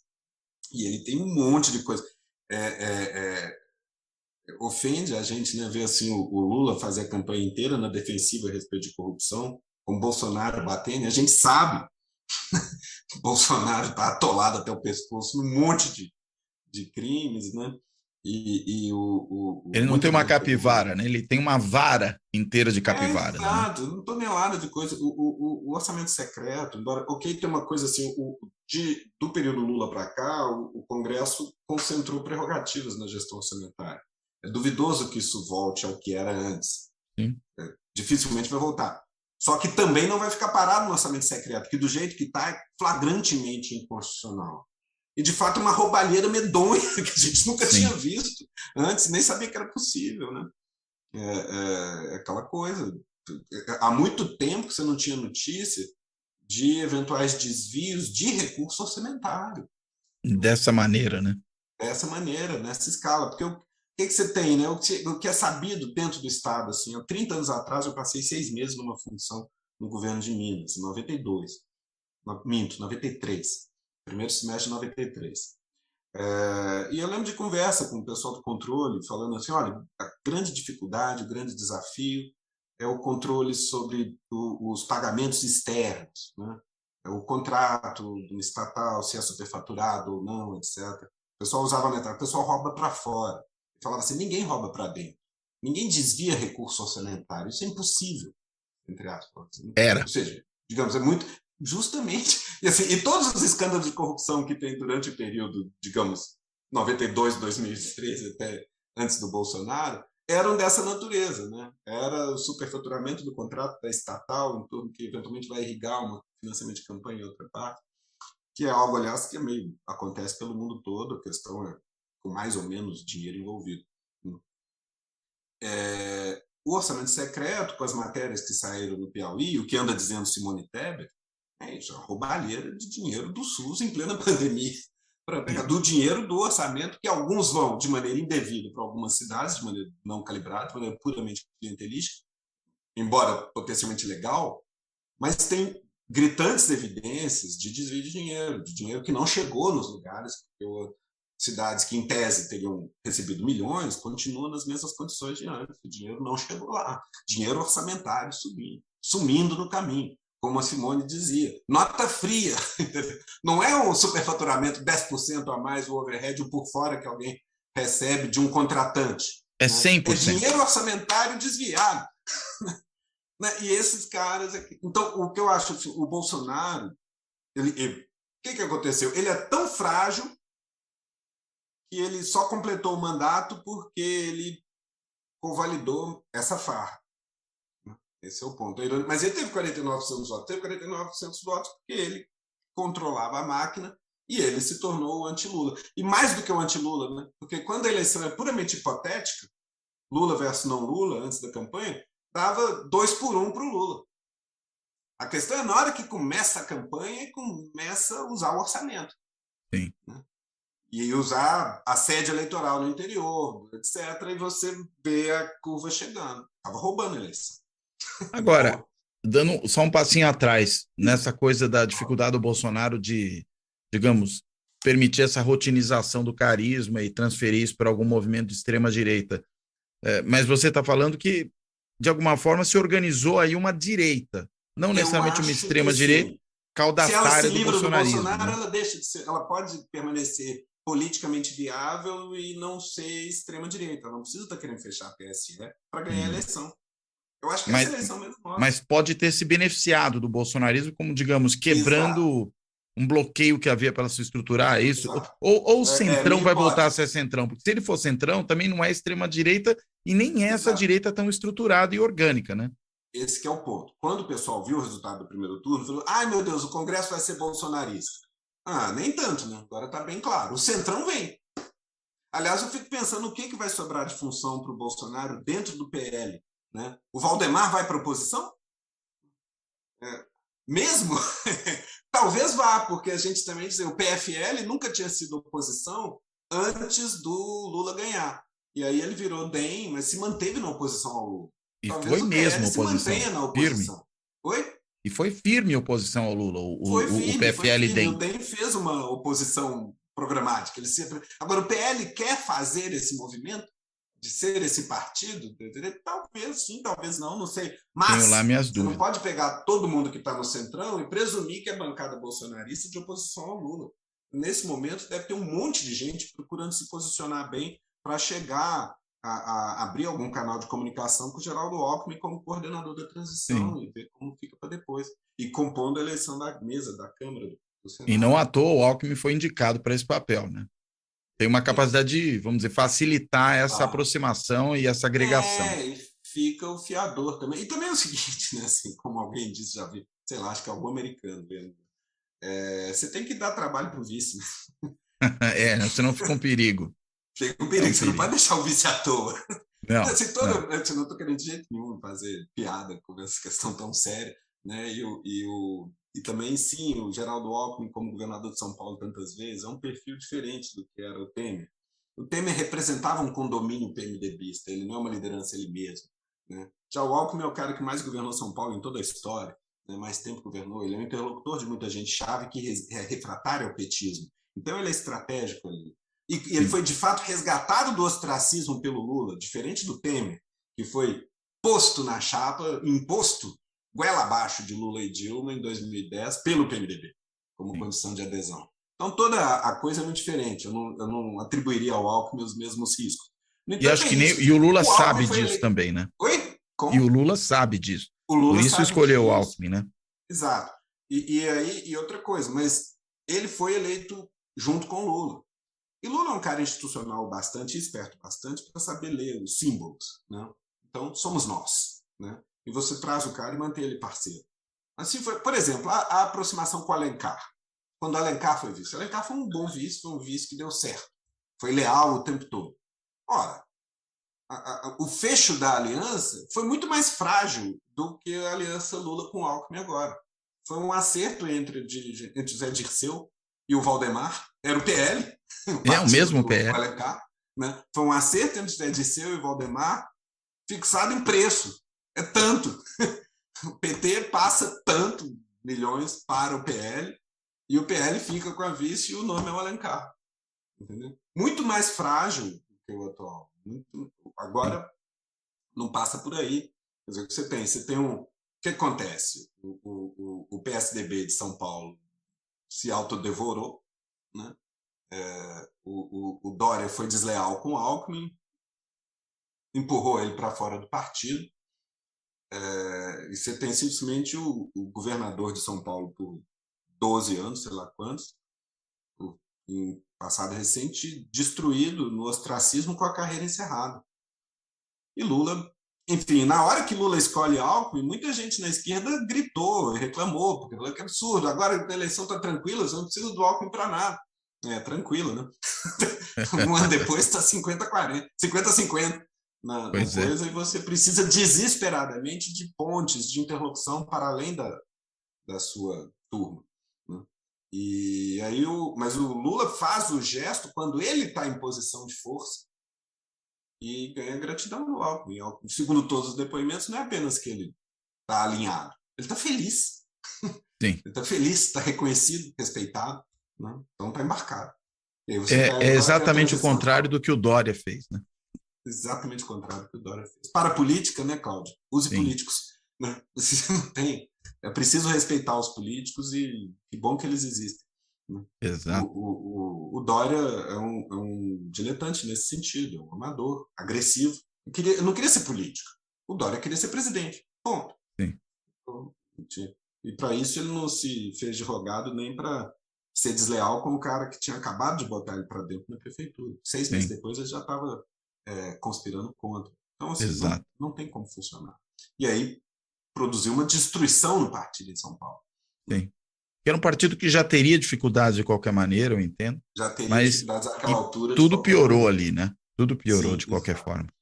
S3: E ele tem um monte de coisa. Ofende a gente, né, ver assim, o Lula fazer a campanha inteira na defensiva a respeito de corrupção, com o Bolsonaro batendo, e a gente sabe que o Bolsonaro está atolado até o pescoço num monte de crimes, né?
S2: Ele não tem uma capivara, né? Ele tem uma vara inteira de capivara.
S3: Exato, né? Não tonelada de coisa. O orçamento secreto, embora, tem uma coisa assim, do período Lula para cá, o Congresso concentrou prerrogativas na gestão orçamentária. É duvidoso que isso volte ao que era antes. Dificilmente vai voltar. Só que também não vai ficar parado no orçamento secreto, que do jeito que está é flagrantemente inconstitucional. E, de fato, uma roubalheira medonha que a gente nunca tinha visto antes, nem sabia que era possível. Né? Aquela coisa. Há muito tempo que você não tinha notícia de eventuais desvios de recurso orçamentário.
S2: Dessa maneira, né?
S3: Dessa maneira, nessa escala. Porque o que você tem, né? O que é sabido dentro do Estado? Assim, há 30 anos atrás, eu passei 6 meses numa função no governo de Minas, em 92. 93. Primeiro semestre de 93. E eu lembro de conversa com o pessoal do controle, falando assim, olha, a grande dificuldade, o grande desafio é o controle sobre os pagamentos externos, né? O contrato do estatal, se é superfaturado ou não, etc. O pessoal usava a metáfora, o pessoal rouba para fora. Falava assim, ninguém rouba para dentro. Ninguém desvia recurso orçamentário. Isso é impossível, entre aspas.
S2: Era.
S3: Ou seja, digamos, é muito... Justamente. E, assim, e todos os escândalos de corrupção que tem durante o período, digamos, 92, 2013, até antes do Bolsonaro, eram dessa natureza. Né? Era o superfaturamento do contrato da estatal, em torno que eventualmente vai irrigar um financiamento de campanha em outra parte, que é algo, aliás, que acontece pelo mundo todo, a questão é com mais ou menos dinheiro envolvido. O orçamento secreto, com as matérias que saíram no Piauí, o que anda dizendo Simone Tebet, isso é uma roubalheira de dinheiro do SUS em plena pandemia, para pegar do dinheiro do orçamento, que alguns vão de maneira indevida para algumas cidades, de maneira não calibrada, de maneira puramente clientelística, embora potencialmente legal, mas tem gritantes evidências de desvio de dinheiro que não chegou nos lugares, porque cidades que, em tese, teriam recebido milhões, continuam nas mesmas condições de antes. O dinheiro não chegou lá. Dinheiro orçamentário sumindo no caminho. Como a Simone dizia, nota fria. Não é um superfaturamento 10% a mais o overhead ou por fora que alguém recebe de um contratante.
S2: É 100%.
S3: É dinheiro orçamentário desviado. E esses caras aqui. Então, o que eu acho, o Bolsonaro, o que aconteceu? Ele é tão frágil que ele só completou o mandato porque ele convalidou essa farra. Esse é o ponto. Mas ele teve 49% votos. Teve 49% votos porque ele controlava a máquina e ele se tornou o anti-Lula. E mais do que o anti-Lula, né? Porque quando a eleição é puramente hipotética, Lula versus não Lula, antes da campanha, dava 2-1 para o Lula. A questão é na hora que começa a campanha e começa a usar o orçamento.
S2: Sim.
S3: Né? E usar a sede eleitoral no interior, etc. E você vê a curva chegando. Estava roubando a eleição.
S2: Agora, dando só um passinho atrás, nessa coisa da dificuldade do Bolsonaro de, digamos, permitir essa rotinização do carisma e transferir isso para algum movimento de extrema-direita. Mas você está falando que, de alguma forma, se organizou aí uma direita, não necessariamente uma extrema-direita caudatária do bolsonarismo.
S3: Se ela se livra do Bolsonaro, ela deixa de ser, ela pode permanecer politicamente viável e não ser extrema-direita. Ela não precisa estar querendo fechar a PSE para ganhar a eleição. Eu acho que essa eleição mesmo mostra.
S2: Mas pode ter se beneficiado do bolsonarismo, como, digamos, quebrando um bloqueio que havia para se estruturar isso. Ou o centrão vai voltar a ser centrão. Porque se ele for centrão, também não é extrema-direita e nem é essa direita tão estruturada e orgânica, né?
S3: Esse que é o ponto. Quando o pessoal viu o resultado do primeiro turno, falou: ai, meu Deus, o Congresso vai ser bolsonarista. Nem tanto, né? Agora está bem claro. O centrão vem. Aliás, eu fico pensando o que vai sobrar de função para o Bolsonaro dentro do PL. Né? O Valdemar vai para a oposição? Mesmo? Talvez vá, porque a gente também diz, o PFL nunca tinha sido oposição antes do Lula ganhar. E aí ele virou DEM, mas se manteve na oposição ao Lula.
S2: E
S3: talvez
S2: foi
S3: o
S2: mesmo
S3: PL
S2: oposição.
S3: se mantenha na oposição.
S2: Firme.
S3: Oi?
S2: E foi firme oposição ao Lula, o PFL DEM.
S3: O DEM fez uma oposição programática. Agora, o PL quer fazer esse movimento de ser esse partido? Talvez sim, talvez não sei. Mas
S2: tenho lá minhas
S3: você
S2: dúvidas.
S3: não pode pegar todo mundo que está no centrão e presumir que é bancada bolsonarista de oposição ao Lula. Nesse momento, deve ter um monte de gente procurando se posicionar bem para chegar a abrir algum canal de comunicação com o Geraldo Alckmin como coordenador da transição. Sim. E ver como fica para depois. E compondo a eleição da mesa, da Câmara, do Senado.
S2: E não à toa o Alckmin foi indicado para esse papel, né? Tem uma capacidade de, vamos dizer, facilitar essa aproximação e essa agregação.
S3: E fica o fiador também. E também é o seguinte, né? Assim, como alguém disse, já vi, sei lá, acho que é algum americano vendo. Você tem que dar trabalho para o vice, né?
S2: Senão fica um perigo.
S3: Fica um perigo, você não pode deixar o vice à toa.
S2: Não,
S3: eu não estou querendo de jeito nenhum fazer piada com essa questão tão séria, né? E também, sim, o Geraldo Alckmin, como governador de São Paulo tantas vezes, é um perfil diferente do que era o Temer. O Temer representava um condomínio PMDBista, ele não é uma liderança ele mesmo. Né? Já o Alckmin é o cara que mais governou São Paulo em toda a história, né? Mais tempo governou, ele é um interlocutor de muita gente chave que é refratário ao petismo. Então ele é estratégico ali. E ele foi, de fato, resgatado do ostracismo pelo Lula, diferente do Temer, que foi posto na chapa, imposto goela abaixo de Lula e Dilma em 2010 pelo PMDB, como condição de adesão. Então, toda a coisa é muito diferente. Eu não atribuiria ao Alckmin os mesmos riscos.
S2: E acho que e o Lula sabe disso também, né?
S3: Oi? Como?
S2: E o Lula sabe disso. Por isso escolheu o Alckmin, né?
S3: Exato. E outra coisa, mas ele foi eleito junto com o Lula. E Lula é um cara institucional bastante esperto, bastante para saber ler os símbolos, né? Então, somos nós, né? E você traz o cara e mantém ele parceiro. Assim foi, por exemplo, a aproximação com o Alencar. Quando o Alencar foi vice. O Alencar foi um bom vice, foi um vice que deu certo. Foi leal o tempo todo. Ora, o fecho da aliança foi muito mais frágil do que a aliança Lula com o Alckmin agora. Foi um acerto entre Zé Dirceu e o Valdemar. Era o PL.
S2: O mesmo PL.
S3: Alencar, né? Foi um acerto entre Zé Dirceu e o Valdemar fixado em preço. É tanto. O PT passa tanto milhões para o PL e o PL fica com a vice e o nome é o Alencar. entendeu? Muito mais frágil do que o atual. Agora, não passa por aí. Quer dizer, o que você tem um... O que acontece? O PSDB de São Paulo se autodevorou, né? O Dória foi desleal com o Alckmin, empurrou ele para fora do partido, e você tem simplesmente o governador de São Paulo por 12 anos, sei lá quantos, em passado recente, destruído no ostracismo com a carreira encerrada. E Lula, enfim, na hora que Lula escolhe Alckmin, muita gente na esquerda gritou e reclamou, porque falou que é absurdo, agora a eleição está tranquila, você não precisa do Alckmin para nada. Tranquilo, né? Um ano depois está 50-40, 50-50 na coisa, e você precisa desesperadamente de pontes de interlocução para além da sua turma. Né? E aí mas o Lula faz o gesto quando ele está em posição de força e ganha gratidão do Alckmin. Segundo todos os depoimentos, não é apenas que ele está alinhado, ele está feliz.
S2: Sim.
S3: Ele está feliz, está reconhecido, respeitado. Né? Então está embarcado.
S2: É exatamente o contrário do que o Dória fez, né?
S3: Exatamente o contrário do que o Dória fez. Para a política, né, Cláudio? Use políticos. Né? Você não tem. É preciso respeitar os políticos e que bom que eles existem. Né?
S2: Exato.
S3: O Dória é um diletante nesse sentido, é um amador, agressivo. Eu não queria ser político. O Dória queria ser presidente. Ponto.
S2: Sim.
S3: E para isso ele não se fez de rogado nem para ser desleal com o cara que tinha acabado de botar ele para dentro da prefeitura. 6 meses depois ele já estava conspirando contra. Então, assim, não tem como funcionar. E aí produziu uma destruição no partido em São Paulo.
S2: Sim. Era um partido que já teria dificuldades de qualquer maneira, eu entendo.
S3: Já teria dificuldades àquela altura.
S2: Tudo piorou ali, né? Tudo piorou de qualquer forma.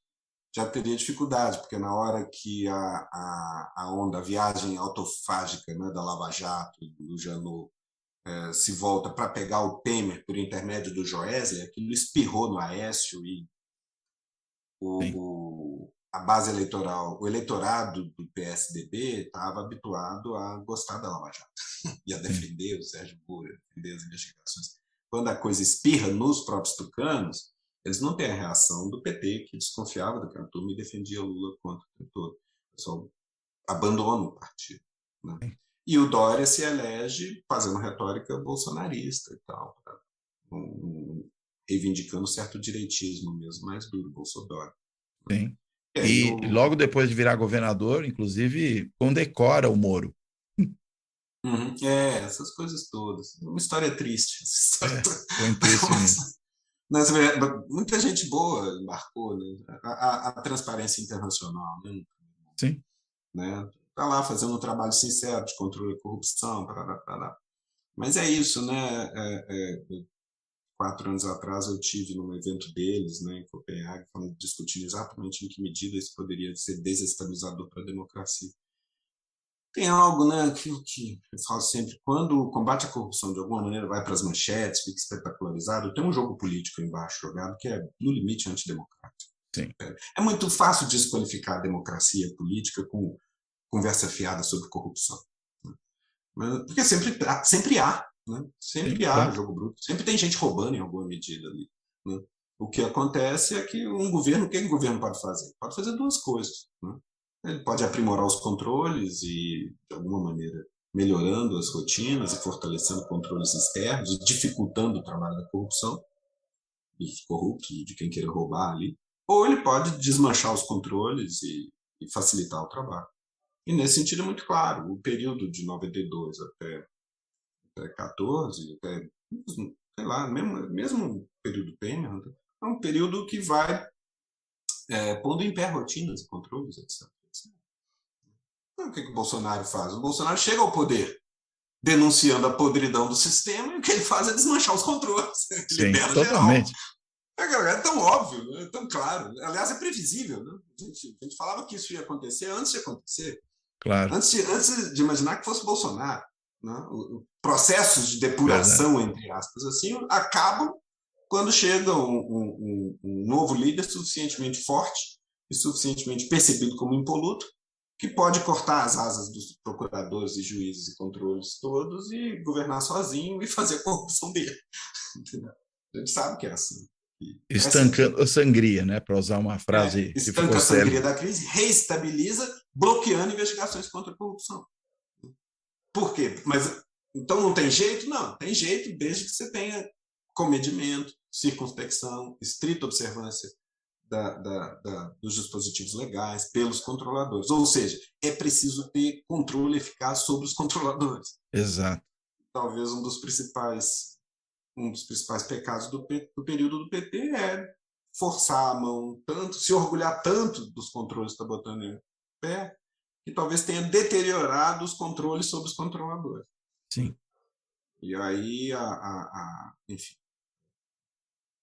S3: Já teria dificuldade, porque na hora que a onda, a viagem autofágica, né, da Lava Jato, do Janot, se volta para pegar o Temer por intermédio do Joesley, aquilo espirrou no Aécio e a base eleitoral, o eleitorado do PSDB estava habituado a gostar da Lava Jato e a defender o Sérgio Moro, a defender as investigações. Quando a coisa espirra nos próprios tucanos, eles não têm a reação do PT, que desconfiava daquela turma e defendia Lula contra o todo. O pessoal abandona o partido. Né? E o Dória se elege fazendo retórica bolsonarista e tal, reivindicando certo direitismo mesmo, mais duro, Bolsonaro.
S2: Sim. E logo depois de virar governador, inclusive, condecora o Moro.
S3: Essas coisas todas. Uma história triste.
S2: Foi triste mesmo.
S3: Muita gente boa embarcou, né? A transparência internacional, né?
S2: Sim.
S3: Né? Está lá fazendo um trabalho sincero de controle da corrupção, parará. Mas é isso, né? 4 anos atrás eu tive num evento deles, né, em Copenhague, discutindo exatamente em que medida isso poderia ser desestabilizador para a democracia. Tem algo, né, que eu falo sempre, quando o combate à corrupção de alguma maneira vai para as manchetes, fica espetacularizado, tem um jogo político embaixo jogado que é no limite antidemocrático.
S2: Sim.
S3: É muito fácil desqualificar a democracia política com conversa fiada sobre corrupção. Né? Porque sempre há. Né? Sempre há jogo bruto, sempre tem gente roubando em alguma medida ali. Né? O que acontece é que o que o governo pode fazer? Pode fazer 2 coisas. Né? Ele pode aprimorar os controles e, de alguma maneira, melhorando as rotinas e fortalecendo controles externos e dificultando o trabalho da corrupção, dos corruptos, de quem queira roubar ali. Ou ele pode desmanchar os controles e facilitar o trabalho. E, nesse sentido, é muito claro, o período de 92 até 14, até, sei lá, mesmo período Temer, é um período que vai pondo em pé rotinas e controles, etc. Então, o que o Bolsonaro faz? O Bolsonaro chega ao poder denunciando a podridão do sistema e o que ele faz é desmanchar os controles.
S2: Sim, totalmente.
S3: É tão óbvio, né? É tão claro. Aliás, é previsível. Né? A gente falava que isso ia acontecer antes de acontecer.
S2: Claro.
S3: Antes de imaginar que fosse Bolsonaro. Né? Processos de depuração, entre aspas, assim, acabam quando chega um novo líder suficientemente forte e suficientemente percebido como impoluto, que pode cortar as asas dos procuradores e juízes e controles todos e governar sozinho e fazer a corrupção dele. Entendeu? A gente sabe que é assim.
S2: Estancando a sangria, né? Para usar uma frase que
S3: estanca
S2: ficou
S3: a sangria
S2: célebre.
S3: da crise, reestabiliza, bloqueando investigações contra a corrupção. Por quê? Mas então não tem jeito? Não, tem jeito desde que você tenha comedimento, circunspecção, estrita observância dos dispositivos legais pelos controladores. Ou seja, é preciso ter controle eficaz sobre os controladores.
S2: Exato.
S3: Talvez um dos principais pecados do período do PT é forçar a mão tanto, se orgulhar tanto dos controles que está botando em pé, que talvez tenha deteriorado os controles sobre os controladores.
S2: Sim.
S3: E aí, enfim,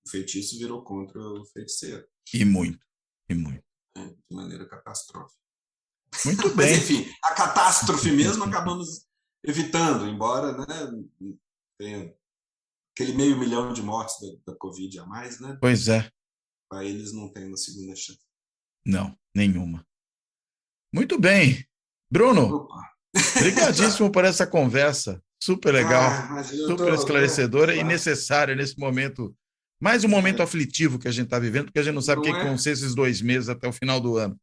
S3: o feitiço virou contra o feiticeiro.
S2: E muito.
S3: De maneira catastrófica.
S2: Muito
S3: Mas,
S2: bem.
S3: enfim, a catástrofe mesmo acabamos evitando, embora, né, tenha aquele 500 mil de mortes da Covid a mais, né?
S2: Pois é.
S3: Para eles não tem uma segunda chance.
S2: Não, nenhuma. Muito bem. Bruno, obrigadíssimo por essa conversa. Super legal, super esclarecedora e necessária nesse momento. Mais um momento aflitivo que a gente está vivendo, porque a gente não sabe o que vão ser esses 2 meses até o final do ano.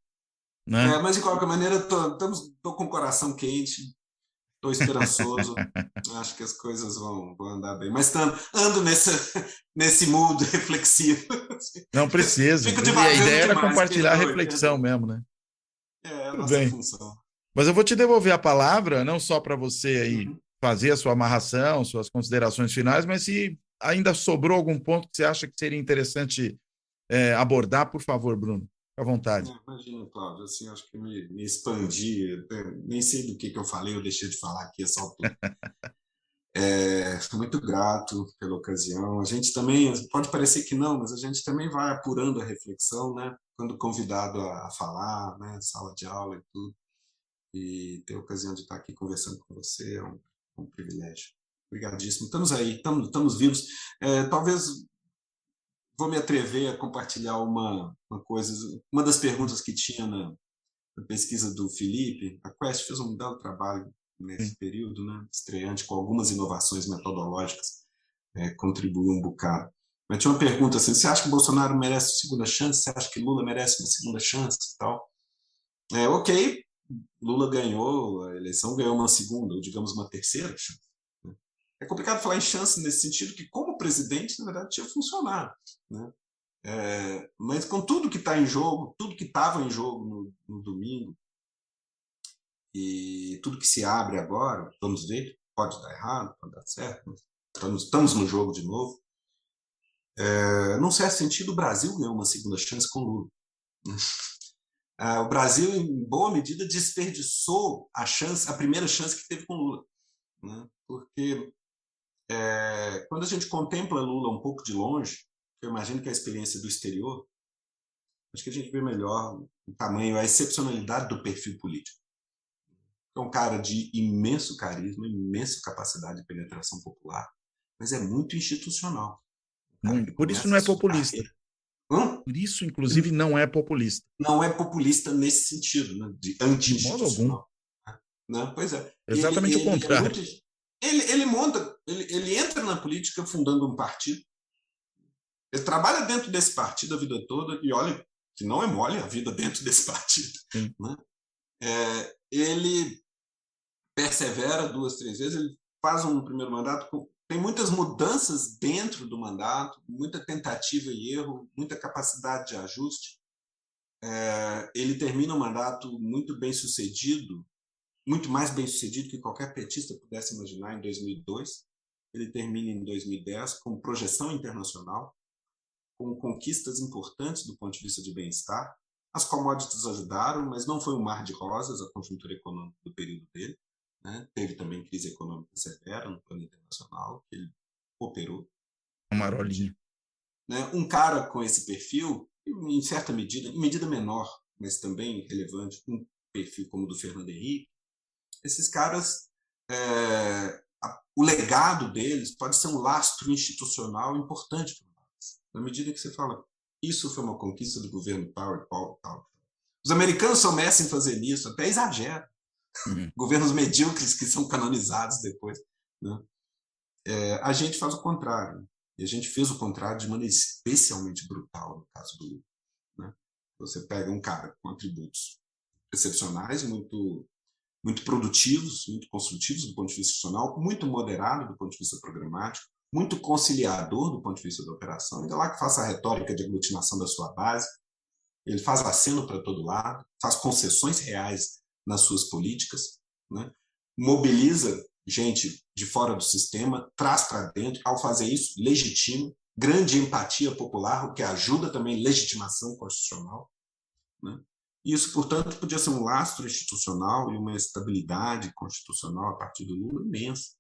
S2: Né?
S3: Mas, de qualquer maneira, estou com o coração quente, estou esperançoso, acho que as coisas vão andar bem. Mas ando nesse mood reflexivo.
S2: Não precisa. E a ideia era compartilhar a reflexão mesmo, né?
S3: É a nossa função.
S2: Mas eu vou te devolver a palavra, não só para você aí fazer a sua amarração, suas considerações finais, mas se ainda sobrou algum ponto que você acha que seria interessante abordar, por favor, Bruno, fica à vontade.
S3: Imagina, Cláudio, assim, acho que me expandi, nem sei do que eu falei, eu deixei de falar aqui essa altura. Estou muito grato pela ocasião. A gente também, pode parecer que não, mas a gente também vai apurando a reflexão, né? Quando convidado a falar, né? Sala de aula e tudo. E ter a ocasião de estar aqui conversando com você é um privilégio. Obrigadíssimo. Estamos aí, estamos vivos. Talvez vou me atrever a compartilhar uma coisa. Uma das perguntas que tinha na pesquisa do Felipe, a Quest fez um belo trabalho nesse período, né, estreante, com algumas inovações metodológicas, contribuiu um bocado. Mas tinha uma pergunta assim: você acha que Bolsonaro merece uma segunda chance? Você acha que Lula merece uma segunda chance e tal? Ok, Lula ganhou a eleição, ganhou uma segunda, ou digamos uma terceira chance. É complicado falar em chance nesse sentido, que como presidente, na verdade, tinha funcionado, né? Mas com tudo que está em jogo, tudo que estava em jogo no domingo, e tudo que se abre agora, vamos ver, pode dar errado, pode dar certo, mas estamos no jogo de novo. Num certo sentido, o Brasil ganhou uma segunda chance com Lula. O Brasil, em boa medida, desperdiçou a primeira chance que teve com Lula, né? Porque quando a gente contempla Lula um pouco de longe, eu imagino que a experiência do exterior, acho que a gente vê melhor o tamanho, a excepcionalidade do perfil político. É um cara de imenso carisma, imensa capacidade de penetração popular, mas é muito institucional.
S2: Por isso não é populista. Por isso, inclusive, não é populista.
S3: Não é populista nesse sentido, né? De anti-institucional. Né? Pois é.
S2: Exatamente o contrário.
S3: Ele entra na política fundando um partido. Ele trabalha dentro desse partido a vida toda, e olha que não é mole a vida dentro desse partido. Né? Ele persevera 2, 3 vezes, ele faz um primeiro mandato, tem muitas mudanças dentro do mandato, muita tentativa e erro, muita capacidade de ajuste. Ele termina o mandato muito bem sucedido, muito mais bem sucedido que qualquer petista pudesse imaginar em 2002. Ele termina em 2010 com projeção internacional, com conquistas importantes do ponto de vista de bem-estar. As commodities ajudaram, mas não foi um mar de rosas a conjuntura econômica do período dele. Né? Teve também crise econômica severa no plano internacional, que ele operou.
S2: Uma marolinha.
S3: Né? Um cara com esse perfil, em certa medida, em medida menor, mas também relevante, um perfil como o do Fernando Henrique, esses caras, o legado deles pode ser um lastro institucional importante para nós. Na medida que você fala, isso foi uma conquista do governo tal. Os americanos são mestres em fazer isso, até exageram. Governos medíocres que são canonizados depois. Né? A gente faz o contrário. E a gente fez o contrário de maneira especialmente brutal no caso do Lula, né? Você pega um cara com atributos excepcionais, muito produtivos, muito construtivos do ponto de vista institucional, muito moderado do ponto de vista programático, muito conciliador do ponto de vista da operação, ainda lá que faça a retórica de aglutinação da sua base, ele faz aceno para todo lado, faz concessões reais nas suas políticas, né? Mobiliza gente de fora do sistema, traz para dentro, ao fazer isso, legitima, grande empatia popular, o que ajuda também legitimação constitucional, né? Isso, portanto, podia ser um lastro institucional e uma estabilidade constitucional a partir do Lula imensa.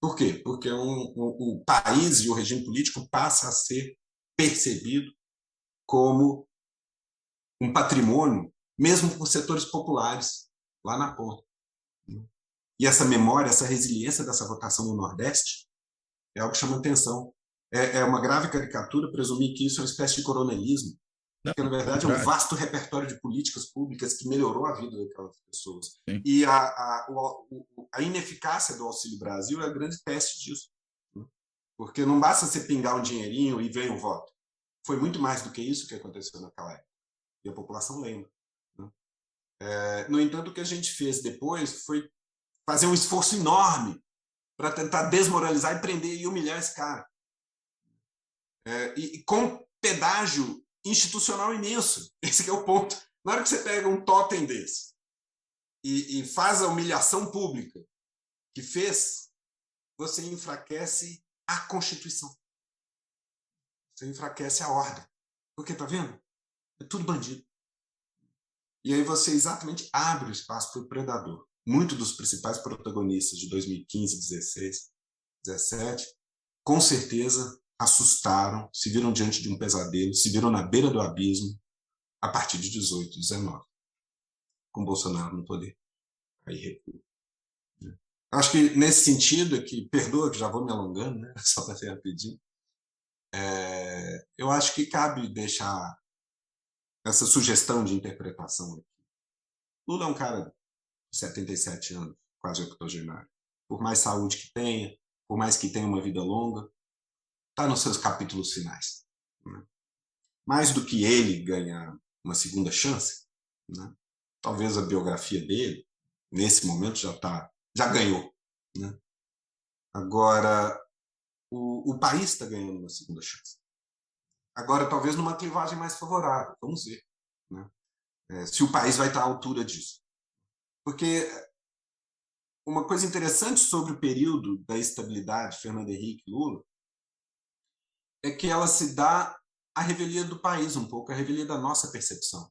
S3: Por quê? Porque o país e o regime político passa a ser percebido como um patrimônio, mesmo por setores populares, lá na ponta. E essa memória, essa resiliência dessa votação no Nordeste é algo que chama atenção. É uma grave caricatura presumir que isso é uma espécie de coronelismo, porque, na verdade, é um vasto repertório de políticas públicas que melhorou a vida daquelas pessoas.
S2: Sim.
S3: E a ineficácia do Auxílio Brasil é a grande teste disso. Porque não basta você pingar um dinheirinho e vem o voto. Foi muito mais do que isso que aconteceu naquela época. E a população lembra. No entanto, o que a gente fez depois foi fazer um esforço enorme para tentar desmoralizar e prender e humilhar esse cara. E com pedágio institucional imenso. Esse que é o ponto. Na hora que você pega um totem desse e faz a humilhação pública que fez, você enfraquece a Constituição. Você enfraquece a ordem. Porque, tá vendo? É tudo bandido. E aí você exatamente abre o espaço para o predador. Muitos dos principais protagonistas de 2015, 16, 17, com certeza assustaram, se viram diante de um pesadelo, se viram na beira do abismo a partir de 18, 19, com Bolsonaro no poder. Aí recua. Acho que nesse sentido aqui, perdoa que já vou me alongando, né? Só para ser rapidinho, eu acho que cabe deixar essa sugestão de interpretação aqui. Lula é um cara de 77 anos, quase octogenário. Por mais saúde que tenha, por mais que tenha uma vida longa, está nos seus capítulos finais. Né? Mais do que ele ganhar uma segunda chance, né? Talvez a biografia dele, nesse momento, já ganhou. Né? Agora, o país está ganhando uma segunda chance. Agora, talvez numa clivagem mais favorável, vamos ver. Né? Se o país vai estar à altura disso. Porque uma coisa interessante sobre o período da estabilidade Fernando Henrique e Lula é que ela se dá à revelia do país um pouco, à revelia da nossa percepção.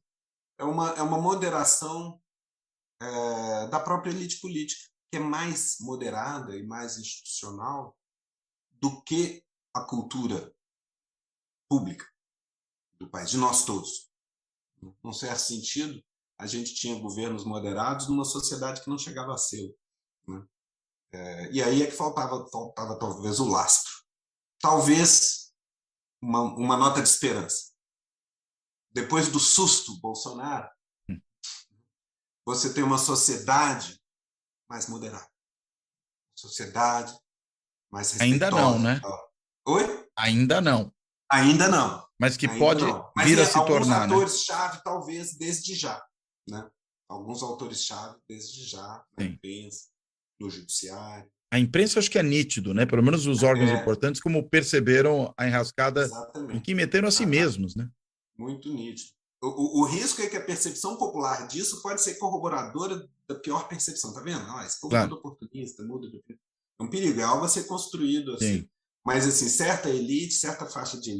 S3: É uma moderação da própria elite política, que é mais moderada e mais institucional do que a cultura pública do país, de nós todos. Num certo sentido, a gente tinha governos moderados numa sociedade que não chegava a ser. Né? E aí é que faltava talvez o lastro. Talvez uma nota de esperança. Depois do susto Bolsonaro, você tem uma sociedade mais moderada. Sociedade mais respeitosa.
S2: Ainda não, né?
S3: Oi?
S2: Ainda não.
S3: Ainda não.
S2: Mas que
S3: Ainda
S2: pode
S3: não.
S2: vir a se
S3: alguns
S2: tornar, né?
S3: atores-chave, talvez, desde já. Né? Alguns autores-chave, desde já, na imprensa, no judiciário.
S2: A imprensa acho que é nítido, né? Pelo menos os órgãos importantes, como perceberam a enrascada
S3: Exatamente.
S2: em que meteram a si mesmos, né?
S3: Muito nítido. O risco é que a percepção popular disso pode ser corroboradora da pior percepção, tá vendo? Esse povo é todo oportunista, muda de... É um perigo, é algo a ser construído assim. Sim. Mas assim, certa elite, certa faixa de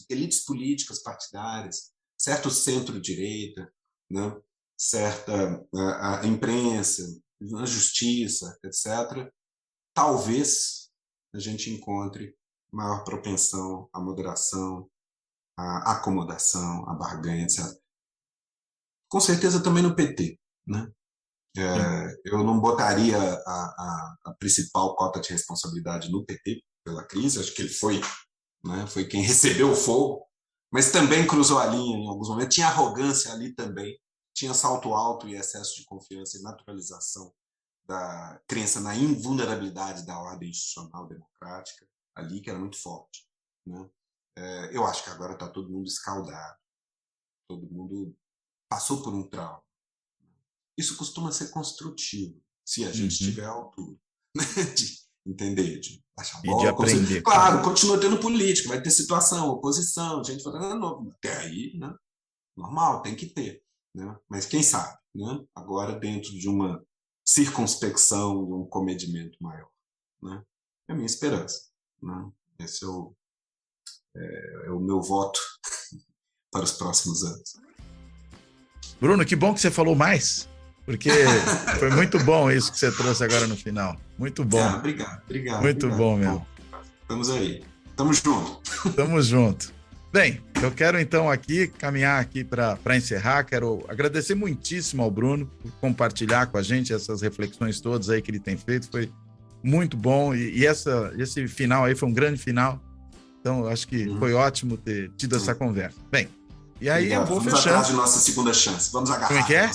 S3: elites políticas partidárias, certo centro-direita, né? Certa a imprensa, a justiça, etc., talvez a gente encontre maior propensão à moderação, à acomodação, à barganha, etc. Com certeza também no PT. Né? Eu não botaria a principal cota de responsabilidade no PT pela crise, acho que ele foi quem recebeu o fogo, mas também cruzou a linha em alguns momentos, tinha arrogância ali também, tinha salto alto e excesso de confiança e naturalização da crença na invulnerabilidade da ordem institucional democrática ali, que era muito forte. né? Eu acho que agora está todo mundo escaldado, todo mundo passou por um trauma. Isso costuma ser construtivo, se a gente tiver a altura, né? De entender, de achar
S2: bola. E de aprender.
S3: Claro, continua tendo política, vai ter situação, oposição, gente falando, não, até aí, né? Normal, tem que ter, né? Mas quem sabe, né? Agora dentro de uma circunspecção, de um comedimento maior, né? É a minha esperança, né? Esse é o meu voto para os próximos anos.
S2: Bruno, que bom que você falou mais, porque foi muito bom isso que você trouxe agora no final. Muito bom.
S3: Obrigado.
S2: Muito bom mesmo.
S3: Estamos aí. Estamos juntos.
S2: Estamos juntos. Bem, eu quero então caminhar aqui para encerrar. Quero agradecer muitíssimo ao Bruno por compartilhar com a gente essas reflexões todas aí que ele tem feito. Foi muito bom e esse final aí foi um grande final. Então, eu acho que foi ótimo ter tido essa conversa. Bem, e aí eu vou fechando. Vamos
S3: atrás de nossa segunda chance. Vamos agarrar.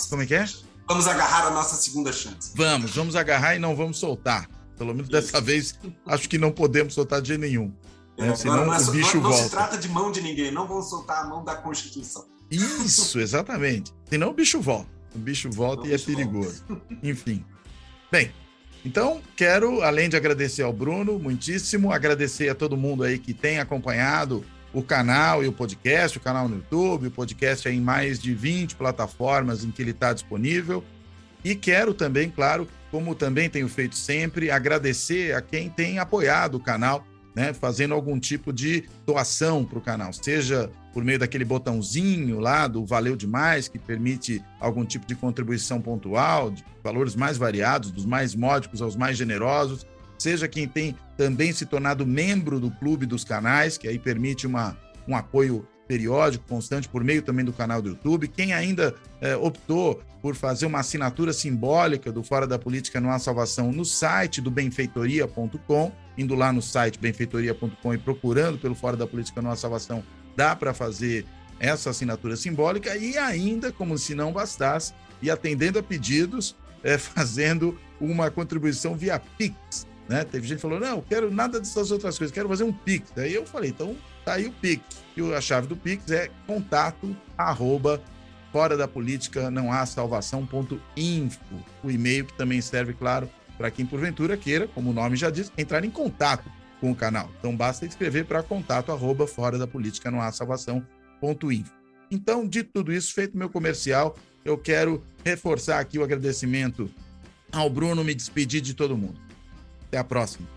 S2: Como é que é?
S3: Vamos agarrar a nossa segunda chance.
S2: Vamos agarrar e não vamos soltar. Pelo menos dessa vez, acho que não podemos soltar de jeito nenhum. Senão o bicho volta.
S3: Não se trata de mão de ninguém, não vamos soltar a mão da Constituição.
S2: Isso, exatamente. Senão o bicho volta. O bicho volta e é perigoso. Enfim. Bem, então quero, além de agradecer ao Bruno, muitíssimo, agradecer a todo mundo aí que tem acompanhado o canal e o podcast, o canal no YouTube, o podcast é em mais de 20 plataformas em que ele está disponível. E quero também, claro, como também tenho feito sempre, agradecer a quem tem apoiado o canal, né, fazendo algum tipo de doação para o canal, seja por meio daquele botãozinho lá do Valeu Demais, que permite algum tipo de contribuição pontual, de valores mais variados, dos mais módicos aos mais generosos, seja quem tem também se tornado membro do Clube dos Canais, que aí permite um apoio periódico, constante, por meio também do canal do YouTube. Quem ainda optou por fazer uma assinatura simbólica do Fora da Política Não Há Salvação no site do benfeitoria.com, indo lá no site benfeitoria.com e procurando pelo Fora da Política Não Há Salvação, dá para fazer essa assinatura simbólica e ainda, como se não bastasse, e atendendo a pedidos, fazendo uma contribuição via Pix, né? Teve gente que falou, não, quero nada dessas outras coisas, quero fazer um Pix. Daí eu falei, então tá aí o Pix. E a chave do Pix é contato@foradapoliticanãohasalvação.info. O e-mail que também serve, claro, para quem porventura queira, como o nome já diz, entrar em contato com o canal. Então basta escrever para contato@foradapoliticanãohasalvação.info. Então, de tudo isso, feito meu comercial, eu quero reforçar aqui o agradecimento ao Bruno, me despedir de todo mundo. Até a próxima.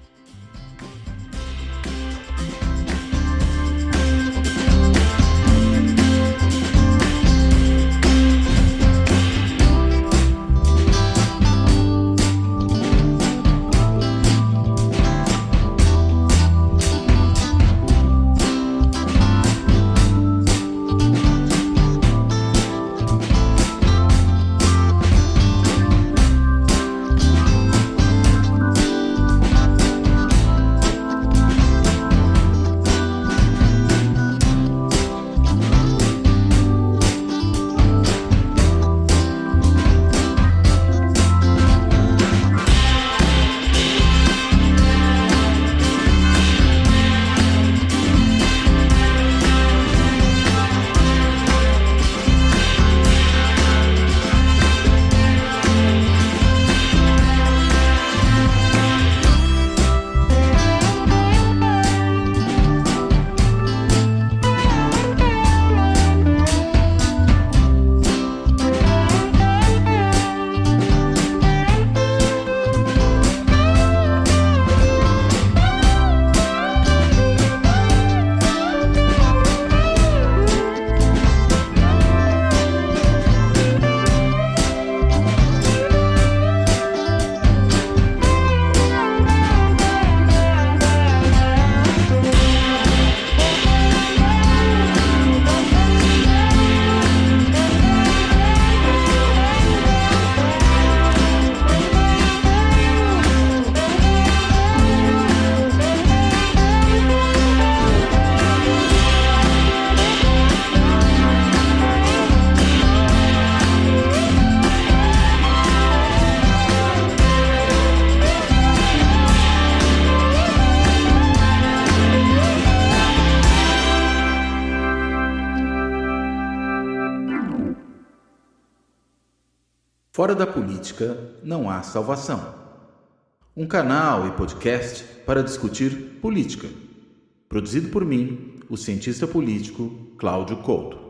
S1: Fora da política não há salvação. Um canal e podcast para discutir política. Produzido por mim, o cientista político Cláudio Couto.